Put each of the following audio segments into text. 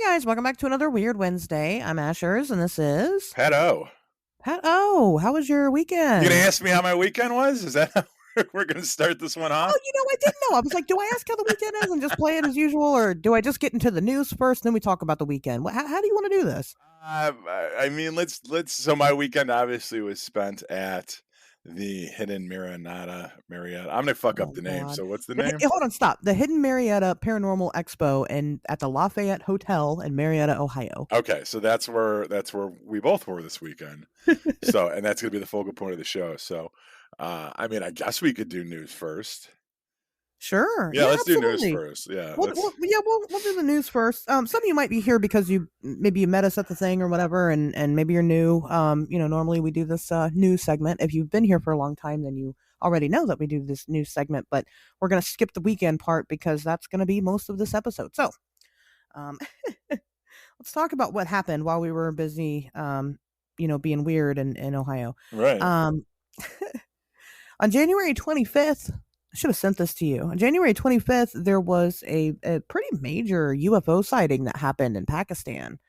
guys, welcome back to another Weird Wednesday. I'm Ashers, and this is Pat O. Pat. Oh, how was your You weekend? gonna ask me how my weekend was? Is that how we're gonna start this one off? Oh, I didn't know. I was like, do I ask how the weekend is and just play it as usual, or do I just get into the news first, and then we talk about the weekend? How do you want to do this? I mean, let's. So my weekend obviously was spent at the Hidden Marriott. I'm gonna fuck up Oh the name. God! So what's the name? Hold on, stop. The Hidden Marietta Paranormal Expo and at the Lafayette Hotel in Marietta, Ohio. Okay, so that's where we both were this weekend. So, and that's gonna be the focal point of the show. So, I mean, I guess we could do news first. Sure. Yeah, Yeah, let's do news absolutely. first. Yeah, We'll, let's. we'll yeah we'll do the news first. Some of you might be here because you met us at the thing or whatever, and maybe you're new. Normally we do this news segment. If you've been here for a long time, then you already know that we do this news segment. But we're gonna skip the weekend part because that's gonna be most of this episode. So, um, let's talk about what happened while we were busy. Being weird in Ohio. Right. Um, on January 25th, I should have sent this to you. On January 25th, there was a pretty major UFO sighting that happened in Pakistan.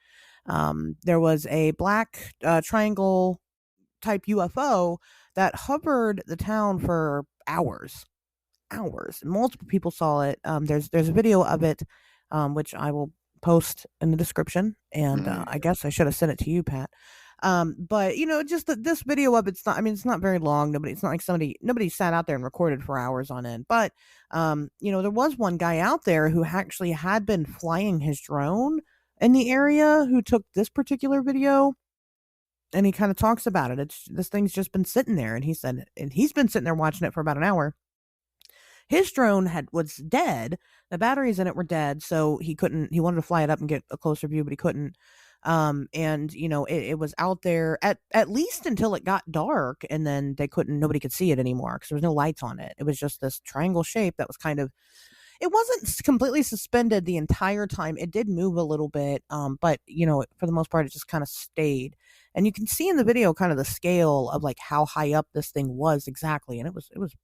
There was a black triangle type UFO that hovered the town for hours. Hours. Multiple people saw it. There's a video of it, which I will post in the description. And Mhm. I guess I should have sent it to you, Pat. But just this video of it's not. I mean, it's not very long. It's not like nobody sat out there and recorded for hours on end. But there was one guy out there who actually had been flying his drone in the area who took this particular video, and he kind of talks about it. This thing's just been sitting there, and he said, and he's been sitting there watching it for about an hour. His drone was dead. The batteries in it were dead, so he wanted to fly it up and get a closer view, but he couldn't. It was out there at least until it got dark, and then nobody could see it anymore because there was no lights on it. It was just this triangle shape that was it wasn't completely suspended the entire time. It did move a little bit, but for the most part, it just kind of stayed. And you can see in the video kind of the scale of like how high up this thing was exactly, and it was it was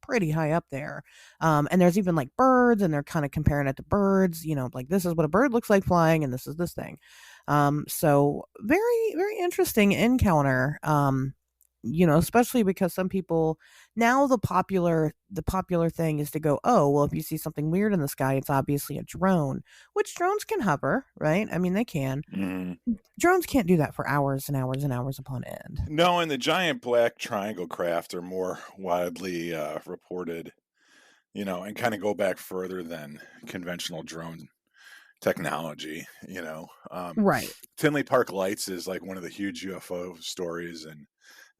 pretty high up there. And there's even like birds, and they're kind of comparing it to birds. Like this is what a bird looks like flying, and this is this thing. So very very interesting encounter. Especially because some people now the popular thing is to go, oh, well, if you see something weird in the sky, it's obviously a drone, which drones can hover, right? I mean, they can. Mhm. Drones can't do that for hours and hours and hours upon end. No, and the giant black triangle craft are more widely reported, and kind of go back further than conventional drone technology. Right. Tinley Park Lights is like one of the huge UFO stories, and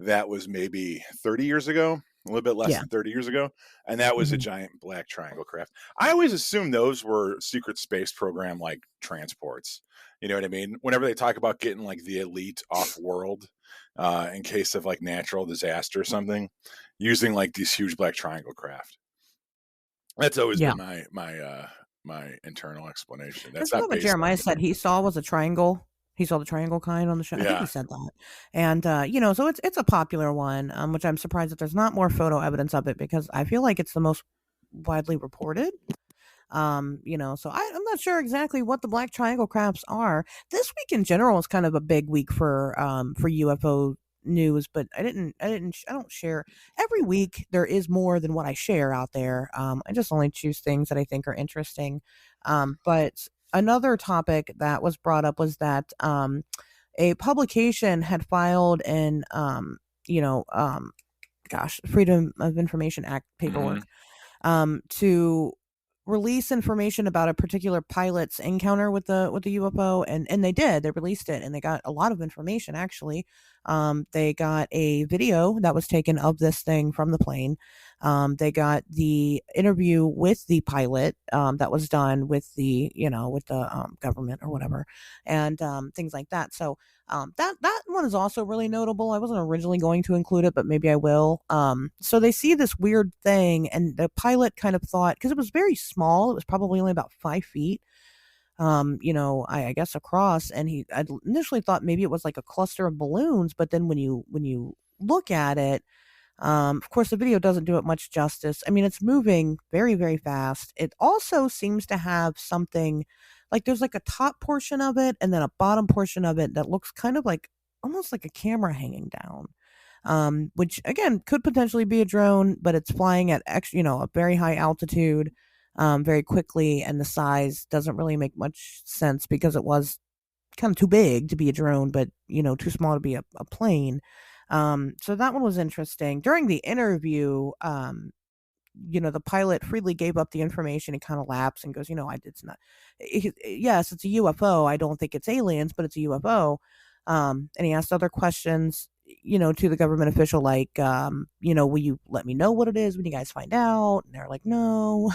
that was maybe 30 years ago, a little bit less Yeah. than 30 years ago, and that was a Mhm. giant black triangle craft. I always assumed those were secret space program like transports. You know what I mean? Whenever they talk about getting like the elite off world in case of like natural disaster or something, using like these huge black triangle craft. That's always Yeah. been my internal explanation. Isn't That's that not what based Jeremiah on. said he saw was a triangle? He saw the triangle kind on the show. I think he Yeah. said that. And so it's a popular one, which I'm surprised that there's not more photo evidence of it because I feel like it's the most widely reported. So I'm not sure exactly what the black triangle crafts are. This week in general is kind of a big week for UFO news, but I don't share every week. There is more than what I share out there. I just only choose things that I think are interesting. But another topic that was brought up was that a publication had filed in Freedom of Information Act Mhm. paperwork to release information about a particular pilot's encounter with the UFO, and they did. They released it, and they got a lot of information. Actually, they got a video that was taken of this thing from the plane. They got the interview with the pilot that was done with the government or whatever, and things like that. So that one is also really notable. I wasn't originally going to include it, but maybe I will. So they see this weird thing, and the pilot kind of thought, because it was very small, it was probably only about 5 feet, I guess across, and I initially thought maybe it was like a cluster of balloons, but then when you look at it, of course, the video doesn't do it much justice. I mean, it's moving very, very fast. It also seems to have something like there's like a top portion of it and then a bottom portion of it that looks kind of like almost like a camera hanging down. Which again could potentially be a drone, but it's flying at a very high altitude, very quickly, and the size doesn't really make much sense because it was kind of too big to be a drone, but too small to be a plane. So that one was interesting. During the interview, the pilot freely gave up the information and kind of laughs and goes, it's not, yes, it's a UFO. I don't think it's aliens, but it's a UFO. And he asked other questions, to the government official, like, will you let me know what it is when you guys find out? And they're like, no.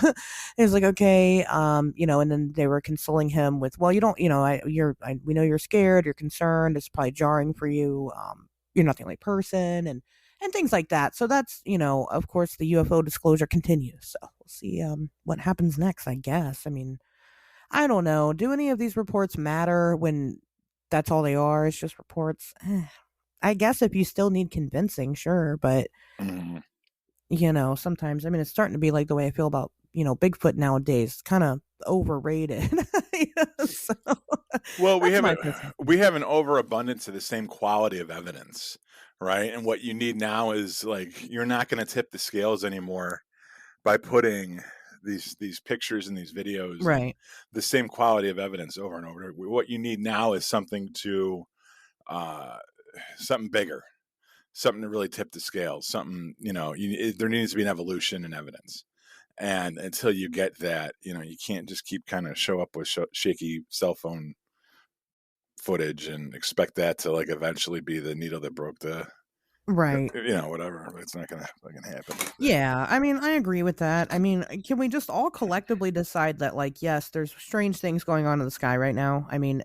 He was like, okay. And then they were consoling him with, well, you don't, we know you're scared, you're concerned. It's probably jarring for you. You're not the only person. And things like that. So that's, of course, the UFO disclosure continues. So we'll see what happens next, I guess. I mean, I don't know. Do any of these reports matter when that's all they are? It's just reports. I guess if you still need convincing, sure. But, Mhm. Sometimes, I mean, it's starting to be like the way I feel about, Bigfoot nowadays. It's kind of overrated. So Well, that's my 2 cents. we have an overabundance of the same quality of evidence, right? And what you need now is like you're not going to tip the scales anymore by putting these pictures and these videos and Right. the same quality of evidence over and over. What you need now is something to uh, something bigger, something to really tip the scales. Something there needs to be an evolution in evidence. And until you get that, you can't just keep kind of show up with shaky cell phone footage and expect that to like eventually be the needle that broke the Right. whatever. It's not gonna fucking happen. Yeah, I mean, I agree with that. I mean, can we just all collectively decide that, like, yes, there's strange things going on in the sky right now? I mean,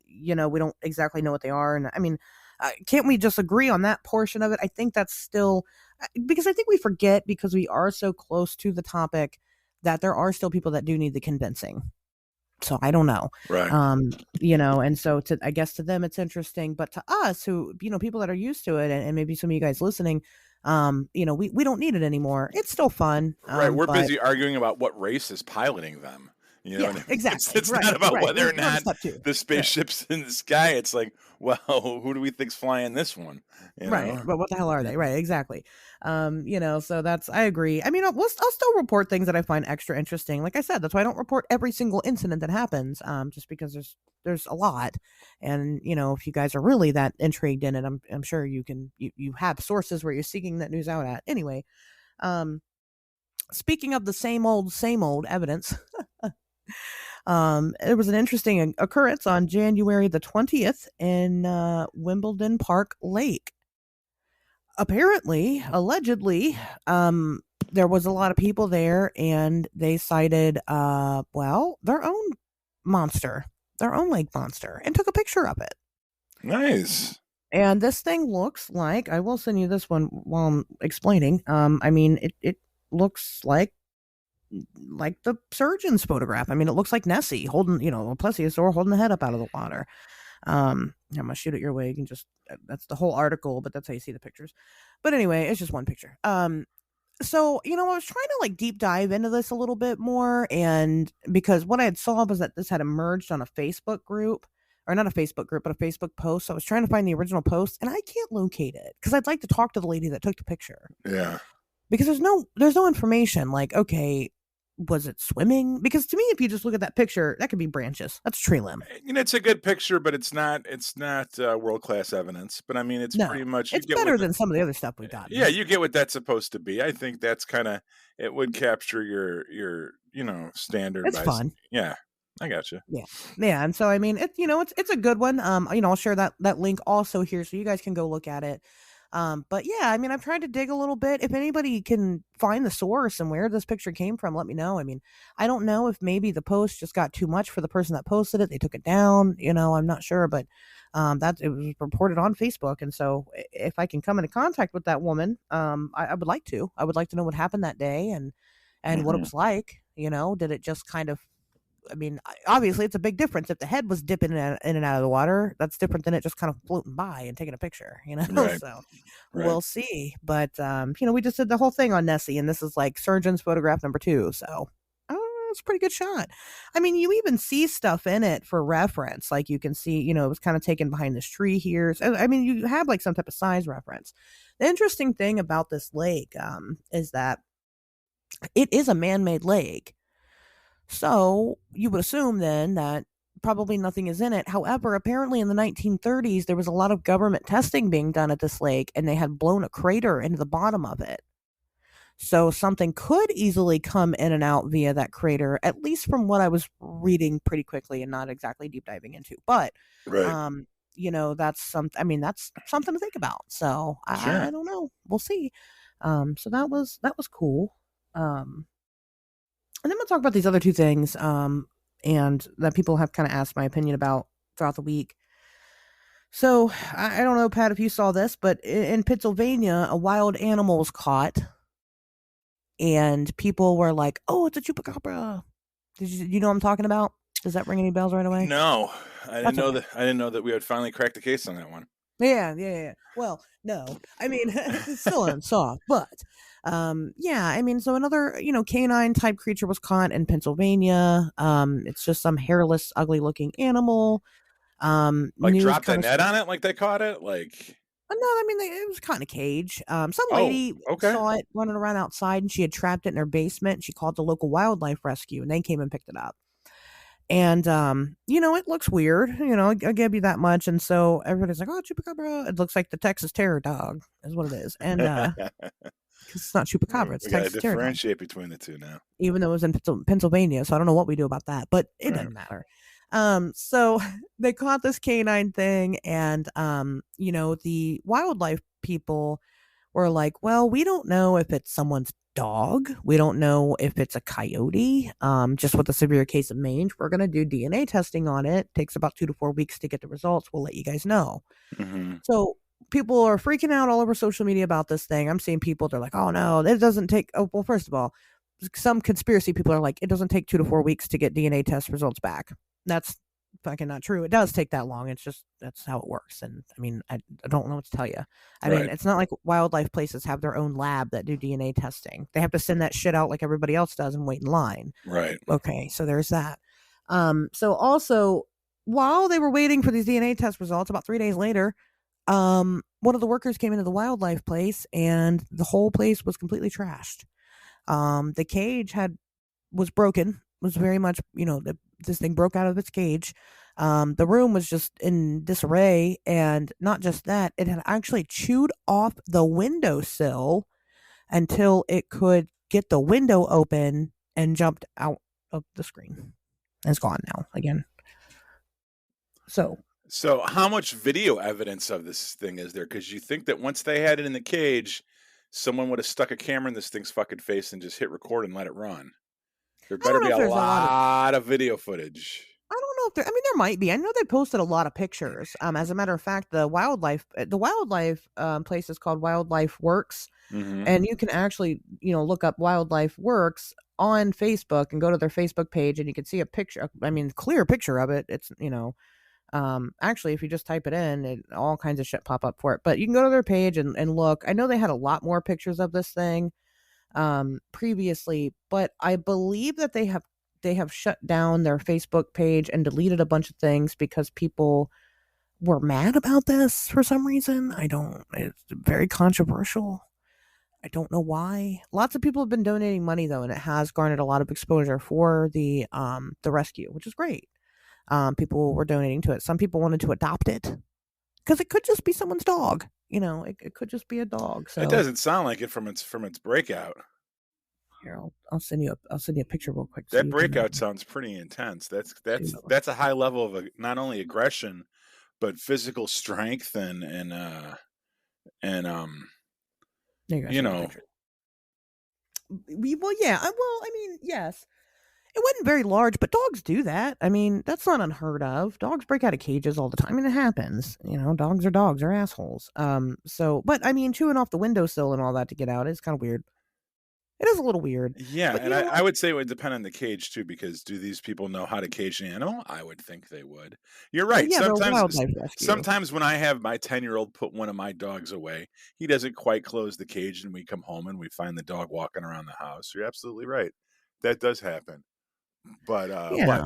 we don't exactly know what they are. And I mean, can't we just agree on that portion of it? I think that's still because I think we forget because we are so close to the topic that there are still people that do need the convincing. So I don't know. Right. And so I guess to them it's interesting, but to us who, people that are used to it and maybe some of you guys listening, we don't need it anymore. It's still fun. Right. We're But busy arguing about what race is piloting them. You know yeah, what I mean? It's, exactly. it's not Right. about Right. whether or We're on not step two. the Yeah. spaceship's in the sky. It's like, well, who do we think's flying this one? You Right, know? but what the hell are they? Right, exactly. So that's I agree. I mean, I'll still report things that I find extra interesting. Like I said, that's why I don't report every single incident that happens. Just because there's a lot, and if you guys are really that intrigued in it, I'm sure you have sources where you're seeking that news out at. Anyway, um, speaking of the same old evidence, there was an interesting occurrence on January the 20th in Wimbledon Park Lake. Apparently, allegedly, there was a lot of people there and they sighted, their own monster, their own lake monster, and took a picture of it. Nice. And this thing looks like, I will send you this one while I'm explaining. I mean, it looks like the surgeon's photograph. I mean, it looks like Nessie holding, a plesiosaur holding the head up out of the water. I'm gonna shoot it your way. You can just that's the whole article, but that's how you see the pictures. But anyway, it's just one picture. So I was trying to like deep dive into this a little bit more, and because what I had saw was that this had emerged on a Facebook group, or not a Facebook group, but a Facebook post. So I was trying to find the original post, and I can't locate it because I'd like to talk to the lady that took the picture Yeah. because there's no information. Like, okay, was it swimming? Because to me, if you just look at that picture, that could be branches. That's a tree limb. It's a good picture, but it's not world class evidence. But I mean, it's No, pretty much you it's get what better than some of the other stuff we've yeah, gotten. you get what that's supposed to be. I think that's kind of it would capture your standard It's by fun. yeah. I got you. Yeah. Yeah, and so I mean, it's a good one. I'll share that link also here so you guys can go look at it. But yeah, I mean, I've tried to dig a little bit. If anybody can find the source and where this picture came from, let me know. I mean, I don't know if maybe the post just got too much for the person that posted it. They took it down, I'm not sure, but that it was reported on Facebook. And so if I can come into contact with that woman, I would like to. I would like to know what happened that day and what it Hmm. was like. Did it just kind of I mean, obviously, it's a big difference. If the head was dipping in and out of the water, that's different than it just kind of floating by and taking a picture, Right. So Right. we'll see. But, we just did the whole thing on Nessie, and this is like surgeon's photograph number 2. So it's a pretty good shot. I mean, you even see stuff in it for reference. Like you can see, it was kind of taken behind this tree here. So, I mean, you have like some type of size reference. The interesting thing about this lake is that it is a man-made lake. So you would assume then that probably nothing is in it. However, apparently in the 1930s, there was a lot of government testing being done at this lake, and they had blown a crater into the bottom of it. So something could easily come in and out via that crater, at least from what I was reading pretty quickly and not exactly deep diving into. But, Right. um, that's I mean, that's something to think about. So I Sure. don't know. We'll see. So that was cool. And then we'll talk about these other two things, and that people have kind of asked my opinion about throughout the week. So I don't know, Pat, if you saw this, but in Pennsylvania, a wild animal was caught, and people were like, "Oh, it's a chupacabra." Did you know what I'm talking about? Does that ring any bells right away? No, That's okay. I didn't know that we had finally cracked the case on that one. Yeah, yeah, yeah. Well, no, I mean it's still unsolved, but yeah, I mean, so another canine type creature was caught in Pennsylvania. It's just some hairless, ugly looking animal. Like News dropped a kind of net on it, like they caught it. Like, no, I mean it was kind of cage. Some oh, lady okay. saw it running around outside, and she had trapped it in her basement. She called the local wildlife rescue, and they came and picked it up. And it looks weird. I'll give you that much. And so everybody's like, "Oh, chupacabra!" It looks like the Texas Terror Dog, is what it is. And because it's not chupacabra, it's We got to Texas Terror Dog, differentiate between the two now. even though it was in Pennsylvania. So I don't know what we do about that, but it Right. doesn't matter. So they caught this canine thing, and the wildlife people were like, "Well, we don't know if it's someone's dog. We don't know if it's a coyote. Just with a severe case of mange, we're gonna do DNA testing on it. Takes about 2 to 4 weeks to get the results. We'll let you guys know." Hmm. So people are freaking out all over social media about this thing. I'm seeing people, they're like, "Oh no, it doesn't take." Oh well, first of all, some conspiracy people are like, it doesn't take 2 to 4 weeks to get DNA test results back. That's fucking not true. It does take that long. It's just that's how it works. And I mean, I don't know what to tell you. I mean, Right. it's not like wildlife places have their own lab that do DNA testing. They have to send that shit out like everybody else does and wait in line. Right. Okay, so there's that. So also, while they were waiting for these DNA test results, about 3 days later, one of the workers came into the wildlife place, and the whole place was completely trashed. The cage was broken, was very much, this thing broke out of its cage. The room was just in disarray, and not just that, it had actually chewed off the windowsill until it could get the window open and jumped out of the screen. It's gone now again. So So, how much video evidence of this thing is there? Because you think that once they had it in the cage, someone would have stuck a camera in this thing's fucking face and just hit record and let it run. There I better don't know be if a there's a lot of lot of video footage. I don't know if there. I mean, there might be. I know they posted a lot of pictures. As a matter of fact, the wildlife place is called Wildlife Works, Hmm. and you can actually look up Wildlife Works on Facebook and go to their Facebook page, and you can see a picture. I mean, clear picture of it. It's actually, if you just type it in, all kinds of shit pop up for it. But you can go to their page and look. I know they had a lot more pictures of this thing previously, but I believe that they have shut down their Facebook page and deleted a bunch of things because people were mad about this for some reason. It's very controversial. I don't know why. Lots of people have been donating money though, and it has garnered a lot of exposure for the rescue, which is great. People were donating to it. Some people wanted to adopt it because it could just be someone's dog. It could just be a dog. It So doesn't sound like it from its breakout. here, I'll send you a picture real quick so That you can breakout sounds pretty intense. see. That's a high level of not only aggression but physical strength and There you go. you See the know, picture. Well, yeah. I mean, yes. It wasn't very large, but dogs do that. I mean, that's not unheard of. Dogs break out of cages all the time. I mean, it happens. Dogs are dogs. They're assholes. But I mean, chewing off the windowsill and all that to get out is kind of weird. It is a little weird. yeah, But and you know I what? would say it would depend on the cage too, because do these people know how to cage an animal? I would think they would. You're Well, right. yeah, they're a wildlife rescue. Sometimes when I have my 10-year-old put one of my dogs away, he doesn't quite close the cage, and we come home and we find the dog walking around the house. You're absolutely right. That does happen. What? Yeah.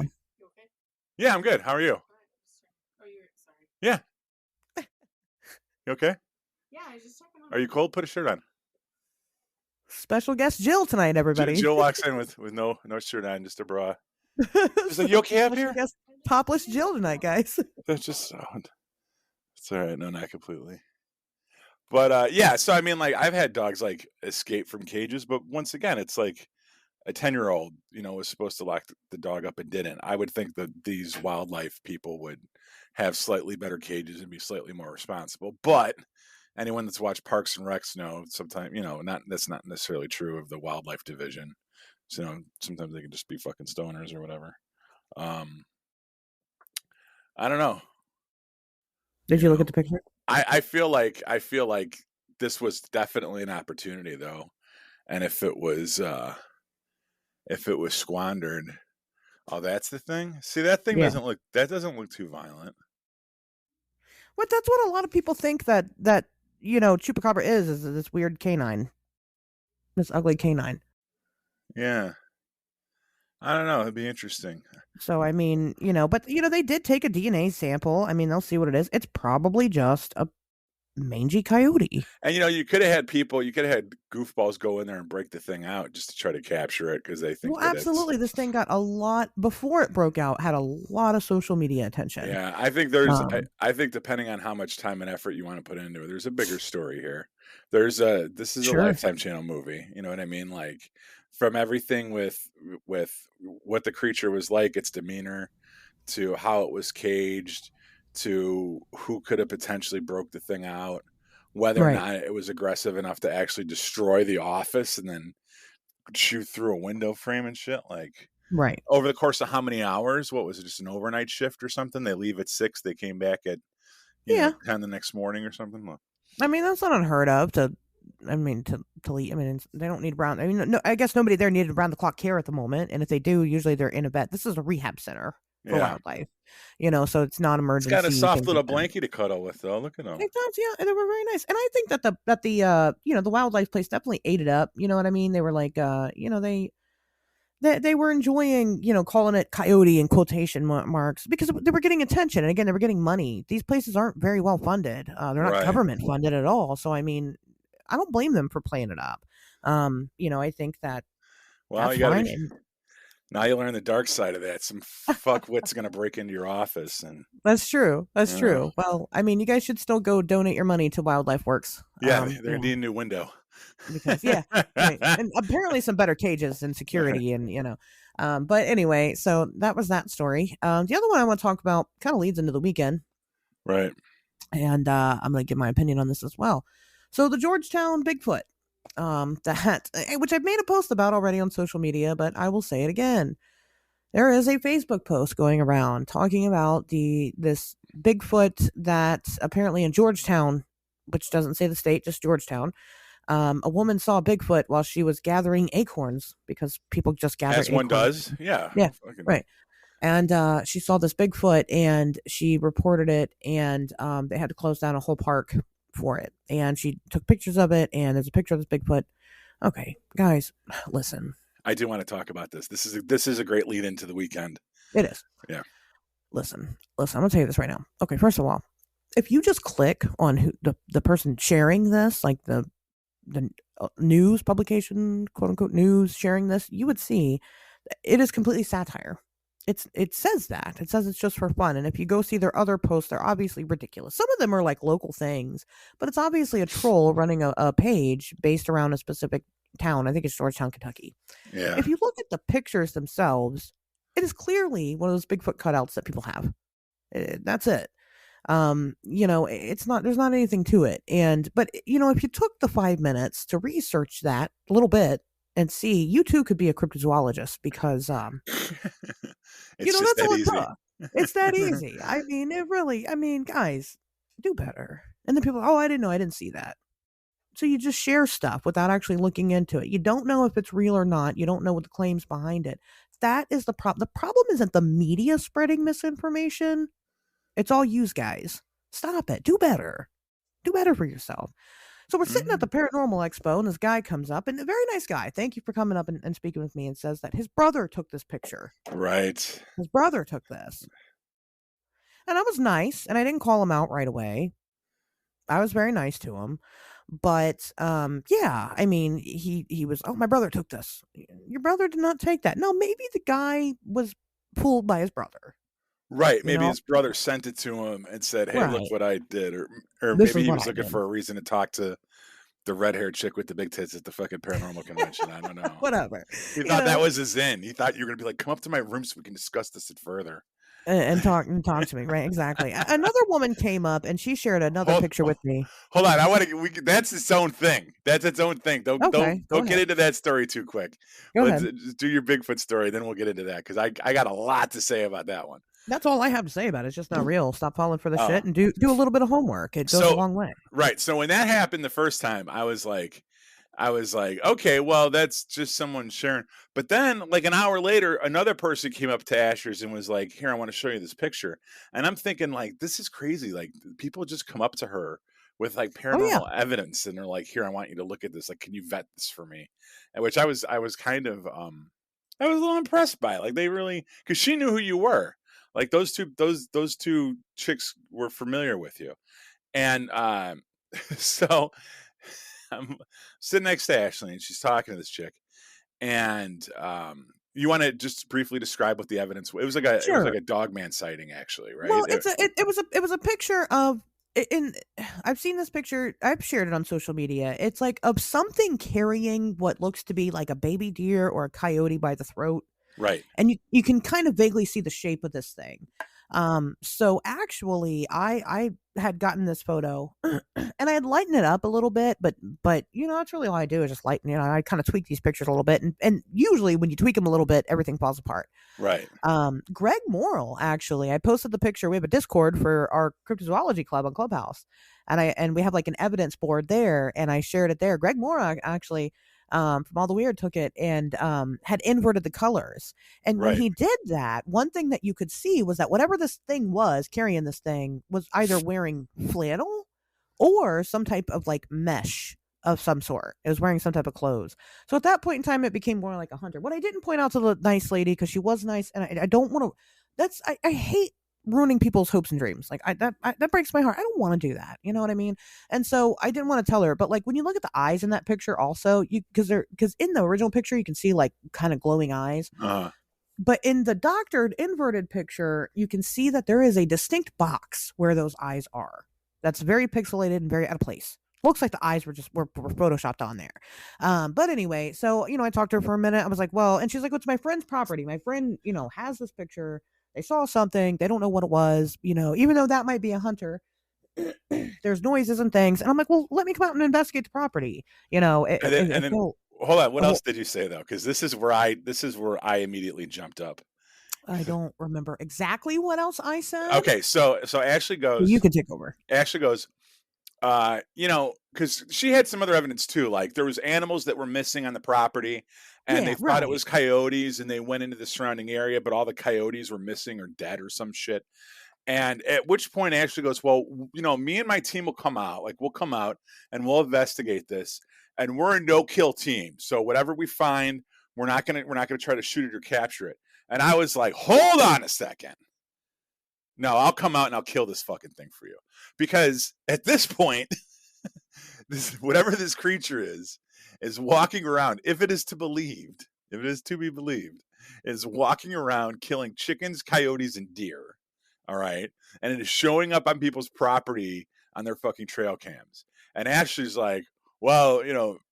Yeah, I'm good. How are you? Yeah. You okay? Are you cold? Put a shirt on. Special guest Jill tonight, everybody. Jill walks in with no shirt on, just a bra. She's like, "You okay up Special here?" guest topless Jill tonight, guys. That's just sound. It's all right. No, not completely. But yeah, so I mean, like I've had dogs like escape from cages, but once again, it's like a 10-year-old, was supposed to lock the dog up and didn't. I would think that these wildlife people would have slightly better cages and be slightly more responsible. But anyone that's watched Parks and Recs know sometimes, not that's not necessarily true of the wildlife division. So, sometimes they can just be fucking stoners or whatever. Um, I don't know. Did you look at the picture? I feel like this was definitely an opportunity though. And if it was squandered, oh, that's the thing. See, Yeah. that doesn't look too violent. But that's what a lot of people think that chupacabra is this weird canine, this ugly canine. Yeah, I don't know. It'd be interesting. So I mean, but they did take a DNA sample. I mean, they'll see what it is. It's probably just a mangy coyote. And you could have had goofballs go in there and break the thing out just to try to capture it because they think Well, that it's. absolutely. This thing got a lot before it broke out. Had a lot of social media attention. Yeah, I think there's. Um, I think depending on how much time and effort you want to put into it, there's a bigger story here. This is a sure. Lifetime Channel movie. You know what I mean? Like from everything with what the creature was like, its demeanor, to how it was caged, to who could have potentially broke the thing out, whether or Right. not it was aggressive enough to actually destroy the office and then shoot through a window frame and shit. Like Right. over the course of how many hours? What was it? Just an overnight shift or something? They leave at 6. They came back at Yeah. 10 the next morning or something. I mean, that's not unheard of to leave. I mean, they don't need round. I mean, no, I guess nobody there needed round the clock care at the moment. And if they do, usually they're in a vet. This is a rehab center for Yeah, wildlife, so it's not it's got a emergency soft things little like that. blankie to cuddle with, though. Look at them. It does, yeah, and they were very nice. And I think that the wildlife place definitely ate it up. You know what I mean? They were like, they were enjoying, calling it coyote in quotation marks because they were getting attention. And again, they were getting money. These places aren't very well funded. They're not Right. government funded at all. So, I mean, I don't blame them for playing it up. I think that Well, that's you got to be. fine. And Now you learn the dark side of that. Some fuckwit's gonna break into your office, and that's true. That's uh, true. Well, I mean, you guys should still go donate your money to Wildlife Works. yeah, they're gonna need a new window. Because yeah, right, and apparently some better cages and security, and but anyway, so that was that story. The other one I want to talk about kind of leads into the weekend, Right. and I'm going to give my opinion on this as well. So the Georgetown Bigfoot, that which I've made a post about already on social media, but I will say it again. There is a Facebook post going around talking about this Bigfoot that apparently in Georgetown, which doesn't say the state, just Georgetown. A woman saw Bigfoot while she was gathering acorns because people just gather As one acorns. does. Yeah. Yeah, Fucking, right. And she saw this Bigfoot and she reported it, and they had to close down a whole park for it. And she took pictures of it, and there's a picture of this Bigfoot. Okay, guys, listen. I do want to talk about this. This is a great lead into the weekend. It is. Yeah. Listen. I'm gonna tell you this right now. Okay, first of all, if you just click on who the person sharing this, like the news publication, quote unquote news sharing this, you would see it is completely satire. It says that. It says it's just for fun. And if you go see their other posts, they're obviously ridiculous. Some of them are like local things, but it's obviously a troll running a page based around a specific town. I think it's Georgetown, Kentucky. Yeah. If you look at the pictures themselves, it is clearly one of those Bigfoot cutouts that people have. That's it. It's not, there's not anything to it. But if you took the 5 minutes to research that a little bit and see, you too could be a cryptozoologist because, It's just that's that all it easy. does. It's that easy. I mean, guys, do better. And then people, oh, I didn't know, I didn't see that. So you just share stuff without actually looking into it. You don't know if it's real or not. You don't know what the claims behind it. That is the problem. The problem isn't the media spreading misinformation. It's all yous guys. Stop it. Do better. Do better for yourself. So we're sitting at Mm. the Paranormal Expo, and this guy comes up, and a very nice guy. Thank you for coming up and speaking with me, and says that his brother took this picture. Right. His brother took this. And I was nice, and I didn't call him out right away. I was very nice to him. But yeah, I mean, he was, oh, my brother took this. Your brother did not take that. No, maybe the guy was fooled by his brother, Right. you Maybe know? his brother sent it to him and said, "Hey, look Right. what I did," or This maybe is he what was I looking did. for a reason to talk to the red-haired chick with the big tits at the fucking paranormal convention. I don't know. Whatever. He You thought that know? was his in. He thought you were gonna be like, "Come up to my room so we can discuss this further." And talk to me, right? Exactly. Another woman came up and she shared another Hold, picture with me. hold on. I want to. That's its own thing. That's its own thing. Don't don't Okay, go don't get ahead. into that story too quick. Go Let's ahead. just do your Bigfoot story, then we'll get into that because I got a lot to say about that one. That's all I have to say about it. It's just not real. Stop falling for the Oh, shit and do a little bit of homework. It goes a so long way. right. So when that happened the first time, I was like, okay, well, that's just someone sharing. But then, like an hour later, another person came up to Asher's and was like, "Here, I want to show you this picture." And I'm thinking, like, this is crazy. Like, people just come up to her with like Oh yeah. paranormal evidence, and they're like, "Here, I want you to look at this. Like, can you vet this for me?" And which I was kind of, I was a little impressed by. Like, they really, because she knew who you were. Like those two chicks were familiar with you, and so I'm sitting next to Ashley, and she's talking to this chick. And you want to just briefly describe what the evidence was? It was like Sure. a dogman sighting, actually, right? Well, it was a picture of in I've seen this picture. I've shared it on social media. It's like of something carrying what looks to be like a baby deer or a coyote by the throat, Right, and you can kind of vaguely see the shape of this thing. So actually, I had gotten this photo, and I had lightened it up a little bit, but that's really all I do is just lighten. I kind of tweak these pictures a little bit, and usually when you tweak them a little bit, everything falls apart. right, Greg Morrill, actually, I posted the picture. We have a Discord for our cryptozoology club on Clubhouse, and we have like an evidence board there, and I shared it there. Greg Morrill actually, from All the Weird, took it and had inverted the colors. And when right. he did that, one thing that you could see was that whatever this thing was carrying this thing was either wearing flannel or some type of like mesh of some sort. It was wearing some type of clothes. So at that point in time, it became more like a hunter. What I didn't point out to the nice lady, because she was nice, and I don't want to. I hate ruining people's hopes and dreams. Like that breaks my heart. I don't want to do that. You know what I mean? And so I didn't want to tell her. But like when you look at the eyes in that picture, also because in the original picture you can see like kind of glowing eyes. Uh, But in the doctored inverted picture, you can see that there is a distinct box where those eyes are. That's very pixelated and very out of place. Looks like the eyes were photoshopped on there. But anyway, so I talked to her for a minute. I was like, well, and she's like, well, it's my friend's property. My friend, has this picture. They saw something. They don't know what it was. Even though that might be a hunter, there's noises and things. And I'm like, well, let me come out and investigate the property. and then, I and then feel hold on. What oh, else did you say though? Because this is where I immediately jumped up. I don't remember exactly what else I said. Okay, so Ashley You goes. can take over. Ashley goes. Because she had some other evidence too. Like there was animals that were missing on the property, and they Yeah, thought it right. was coyotes, and they went into the surrounding area, but all the coyotes were missing or dead or some shit. And at which point Ashley goes, "Well, me and my team will come out. Like we'll come out and we'll investigate this. And we're a no-kill team. So whatever we find, we're not gonna try to shoot it or capture it." And I was like, "Hold on a second. No, I'll come out and I'll kill this fucking thing for you." Because at this point, whatever this creature is walking around, if it is to be believed, is walking around killing chickens, coyotes, and deer. All right. And it is showing up on people's property on their fucking trail cams. And Ashley's like, well,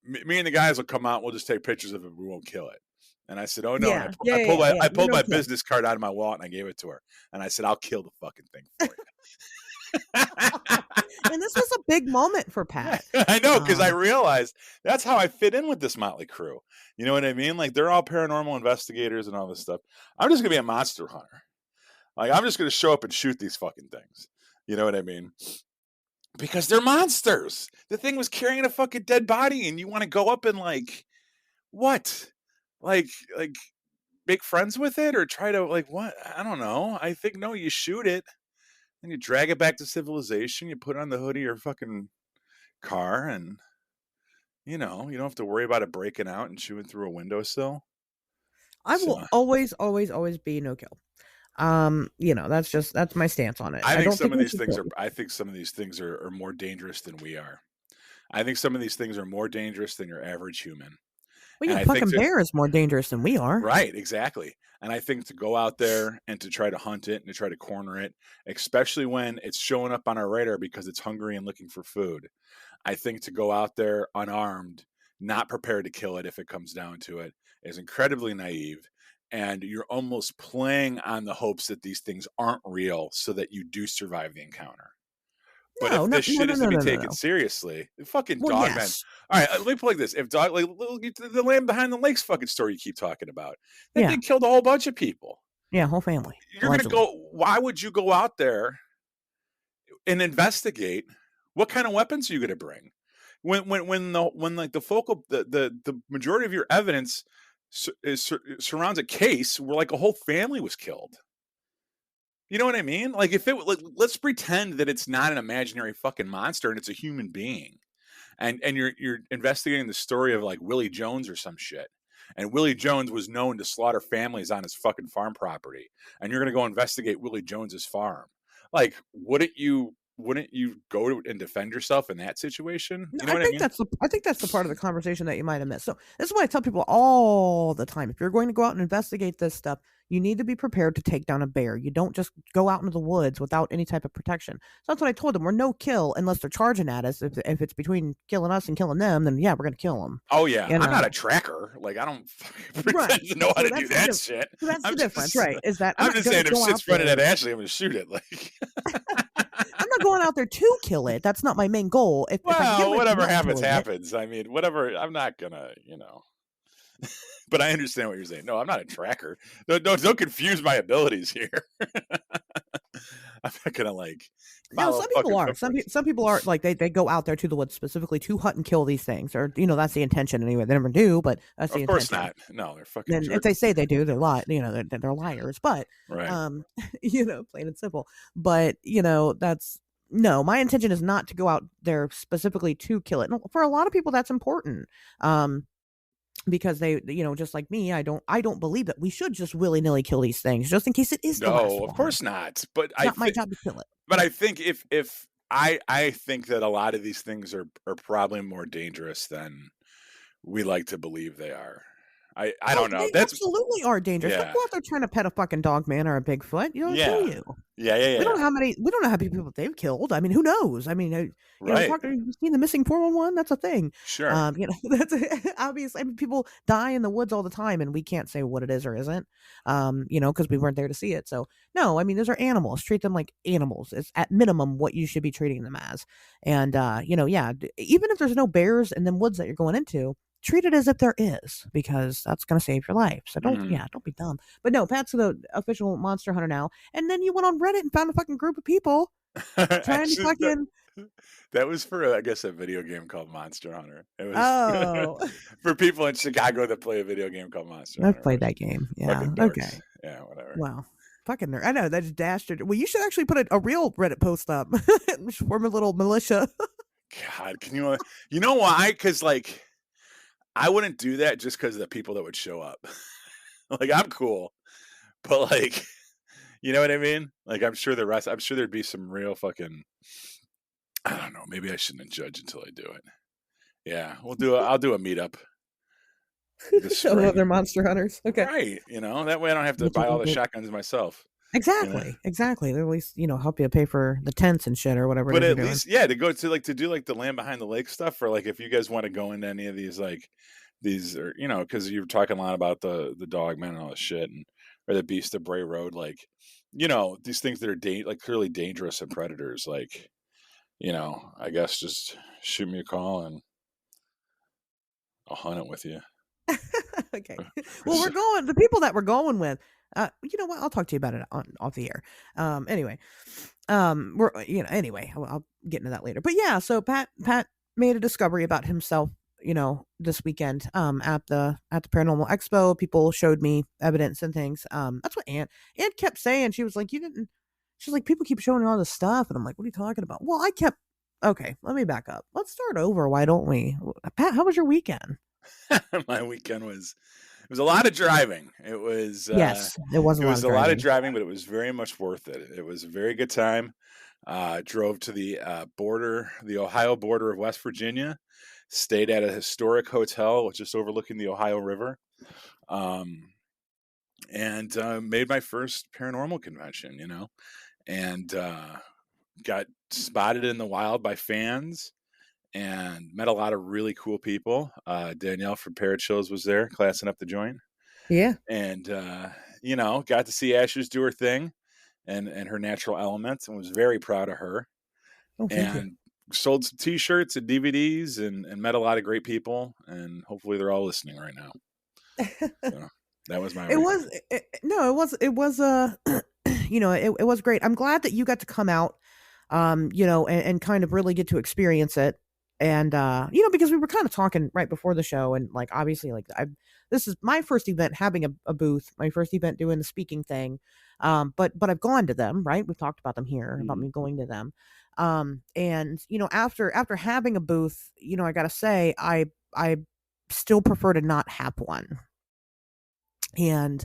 me and the guys will come out. We'll just take pictures of it. We won't kill it. And I said, oh no. And Yeah, yeah, I yeah, pulled yeah, my yeah. I You're pulled no my kill. business card out of my wallet and I gave it to her. And I said, I'll kill the fucking thing for And this was a big moment for you. Pat. I know, because I Um, realized that's how I fit in with this motley crew. You know what I mean? Like they're all paranormal investigators and all this stuff. I'm just gonna be a monster hunter. Like I'm just gonna show up and shoot these fucking things. You know what I mean? Because they're monsters. The thing was carrying a fucking dead body, and you want to go up and like what? Like make friends with it or try to like what? I don't know. I think no, you shoot it and you drag it back to civilization. You put it on the hood of your fucking car, and You don't have to worry about it breaking out and chewing through a windowsill. I will So always, always, always be no kill. That's my stance on it. I I think don't some think of we these should things kill are. you. I think some of these things are more dangerous than we are. I think some of these things are more dangerous than your average human. Well, And yeah, I think fucking to bear is more dangerous than we are. right, exactly. And I think to go out there and to try to hunt it and to try to corner it, especially when it's showing up on our radar because it's hungry and looking for food. I think to go out there unarmed, not prepared to kill it if it comes down to it, is incredibly naive. And you're almost playing on the hopes that these things aren't real so that you do survive the encounter. But No, if no, this no, shit no, is to no, be no, no, taken no. seriously, the fucking Well, dog man. yes. All right, let me put it like this: if dog, like the Land Behind the Lakes fucking story you keep talking about, that Yeah. thing killed a whole bunch of people. Yeah, whole family, You're gonna allegedly. go. Why would you go out there and investigate? What kind of weapons are you gonna bring? When like the majority of your evidence surrounds a case where like a whole family was killed. You know what I mean? Like if it like, let's pretend that it's not an imaginary fucking monster and it's a human being. And you're investigating the story of like Willie Jones or some shit. And Willie Jones was known to slaughter families on his fucking farm property. And you're gonna go investigate Willie Jones's farm. Like, wouldn't you go and defend yourself in that situation? No, You know what I mean? I think that's the part of the conversation that you might have missed. So this is why I tell people all the time: if you're going to go out and investigate this stuff, you need to be prepared to take down a bear. You don't just go out into the woods without any type of protection. So that's what I told them: we're no kill unless they're charging at us. If it's between killing us and killing them, then yeah, we're gonna kill them. Oh yeah, You I'm not know, a tracker. Like I don't fucking pretend right? to know how So to do that shit. so that's the I'm difference, just right? Is that I'm I'm not just gonna saying if go out shit's running there. at Ashley, I'm gonna shoot it. Like I'm not going out there to kill it. That's not my main goal. If I can get well, away from whatever not happens, killing it, happens. I mean, whatever. I'm not gonna. But I understand what you're saying. No, I'm not a tracker. Don't confuse my abilities here. I'm not gonna like no, follow some people fucking are. footprints. Some people are like they go out there to the woods specifically to hunt and kill these things, or that's the intention anyway. They never do, but that's the Of course intention. not. No, they're fucking Then if jerk. they say they do, they're they're liars. But Right. um, plain and simple. But that's no. My intention is not to go out there specifically to kill it. No, for a lot of people, that's important. Because they, just like me, I don't believe that we should just willy nilly kill these things just in case it is the last No, of one. course not. But It's not my job to kill it. I think if I think that a lot of these things are probably more dangerous than we like to believe they are. I Oh, don't know. they That's absolutely are dangerous. Don't yeah. go out there trying to pet a fucking dog man or a Bigfoot. It'll kill Yeah. you. Yeah, yeah, We don't yeah. know how many. We don't know how many people they've killed. I mean, who knows? I mean, Right. talk. You seen the missing 411? That's a thing. Sure. That's obviously. I mean, people die in the woods all the time, and we can't say what it is or isn't. Because we weren't there to see it. So no, I mean, those are animals. Treat them like animals. It's at minimum what you should be treating them as. And yeah, even if there's no bears in them woods that you're going into, treat it as if there is, because that's going to save your life. So Mhm. don't be dumb. But no, Pat's the official monster hunter now. And then you went on Reddit and found a fucking group of people trying to Actually, fucking, that was for, I guess, a video game called Monster Hunter. It was oh, for people in Chicago that play a video game called Monster I've Hunter, played which that game. Yeah. fucking dorks. Okay. Yeah, whatever. Well, fucking nerd. I know that's dastard. Well, you should actually put a real Reddit post up. Form a little militia. God, can you? You know why? Because like, I wouldn't do that just because of the people that would show up. Like, I'm cool, but like, you know what I mean? Like, I'm sure the rest. I'm sure there'd be some real fucking. I don't know. Maybe I shouldn't judge until I do it. Yeah, I'll do a meetup this Show spring. other monster hunters. Okay. Right. That way I don't have to buy all the shotguns myself. You know. Exactly. Exactly. They'll at least, help you pay for the tents and shit or whatever it But is you're at doing. least, yeah, to go to do like the Land Behind the Lake stuff, or like if you guys want to go into any of these like these, or because you're talking a lot about the dog man and all this shit, and or the Beast of Bray Road, like these things that are like clearly dangerous and predators, like I guess just shoot me a call and I'll hunt it with you. Okay. Well, the people that we're going with, you know what? I'll talk to you about it off the air. Anyway, anyway, I'll get into that later. But yeah, so Pat made a discovery about himself, this weekend, at the Paranormal Expo. People showed me evidence and things. That's what Aunt kept saying. She was like, she's like, people keep showing me all this stuff. And I'm like, what are you talking about? Well, I kept Okay, let me back up. Let's start over. Why don't we? Pat, how was your weekend? My weekend was it was a lot of driving. Yes, it was a It lot was of a lot of driving. driving, but it was very much worth it. It was a very good time. Drove to the border, the Ohio border of West Virginia. Stayed at a historic hotel, just overlooking the Ohio River. Um, and made my first paranormal convention. And got spotted in the wild by fans and met a lot of really cool people. Danielle from Parachills was there, classing up the joint, Yeah. and got to see Ashes do her thing and her natural elements, and was very proud of her. Oh, thank you. And sold some T-shirts and DVDs, and met a lot of great people, and hopefully they're all listening right now. So that was my It weekend. was no, it was it was great. I'm glad that you got to come out, and kind of really get to experience it. And because we were kind of talking right before the show, and like obviously, like this is my first event having a booth, my first event doing the speaking thing. But I've gone to them, right? We've talked about them here, about Mhm. me going to them. And after having a booth, I gotta say, I still prefer to not have one. And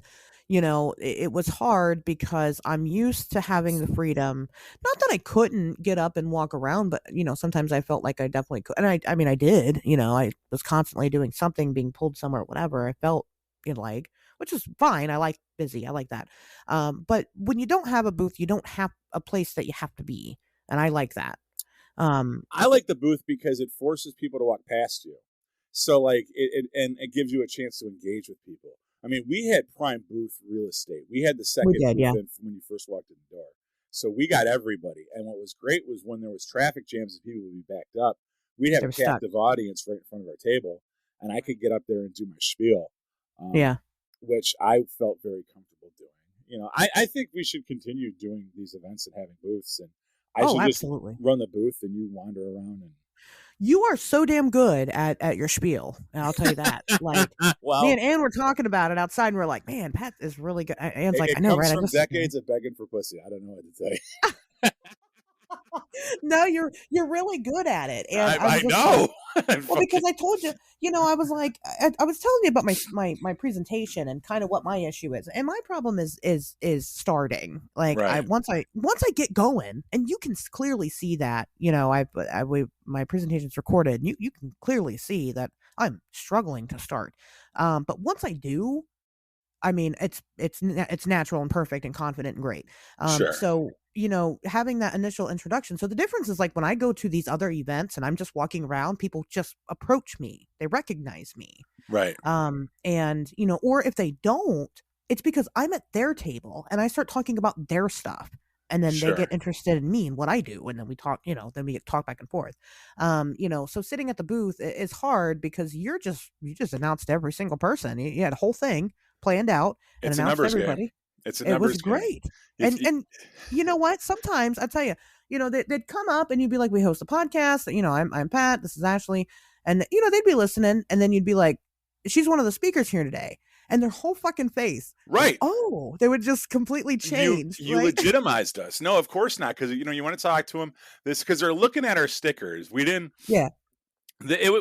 it was hard because I'm used to having the freedom, not that I couldn't get up and walk around, but sometimes I felt like I definitely could, and I mean I did. I was constantly doing something, being pulled somewhere, whatever I felt like, which is fine. I like busy, I like that. But when you don't have a booth, you don't have a place that you have to be, and I like that. um I like the booth because it forces people to walk past you. So like it gives you a chance to engage with people. I mean, we had prime booth real estate. We had the we second did, booth yeah. in when you first walked in the door. So we got everybody. And what was great was when there was traffic jams and people would be backed up, we'd have They a were stuck. captive audience right in front of our table, and I could get up there and do my spiel, Yeah. which I felt very comfortable doing. I think we should continue doing these events and having booths, and I Oh, should just absolutely. run the booth and you wander around and You are so damn good at your spiel, and I'll tell you that. Like, me well, and Ann were talking about it outside, and we're like, "Man, Pat is really good." Ann's like, it "I know, comes right? I from just decades of begging for pussy. I don't know what to tell you. no, you're really good at it." And I was I just like, know. I'm well, because fucking I told you, I was like, I was telling you about my presentation and kind of what my issue is, and my problem is starting. Like, I right. once I get going, and you can clearly see that. My presentation's recorded. And you can clearly see that I'm struggling to start. But once I do, I mean, it's natural and perfect and confident and great. Sure. So having that initial introduction. So the difference is like when I go to these other events and I'm just walking around, people just approach me. They recognize me. Right. And or if they don't, it's because I'm at their table and I start talking about their stuff. And then they Sure. get interested in me and what I do. And then we talk, then we get talk back and forth. So sitting at the booth is hard because you just announced every single person. You had a whole thing planned out and It's a announced numbers game. everybody. It's a It was numbers game. great. If And you, and you know what? Sometimes I tell you, they'd come up and you'd be like, "We host a podcast. I'm Pat. This is Ashley," and they'd be listening, and then you'd be like, "She's one of the speakers here today," and their whole fucking face, right. they would just completely you change, you right? legitimized us. No, of course not, because you want to talk to them. This because they're looking at our stickers. We didn't. Yeah,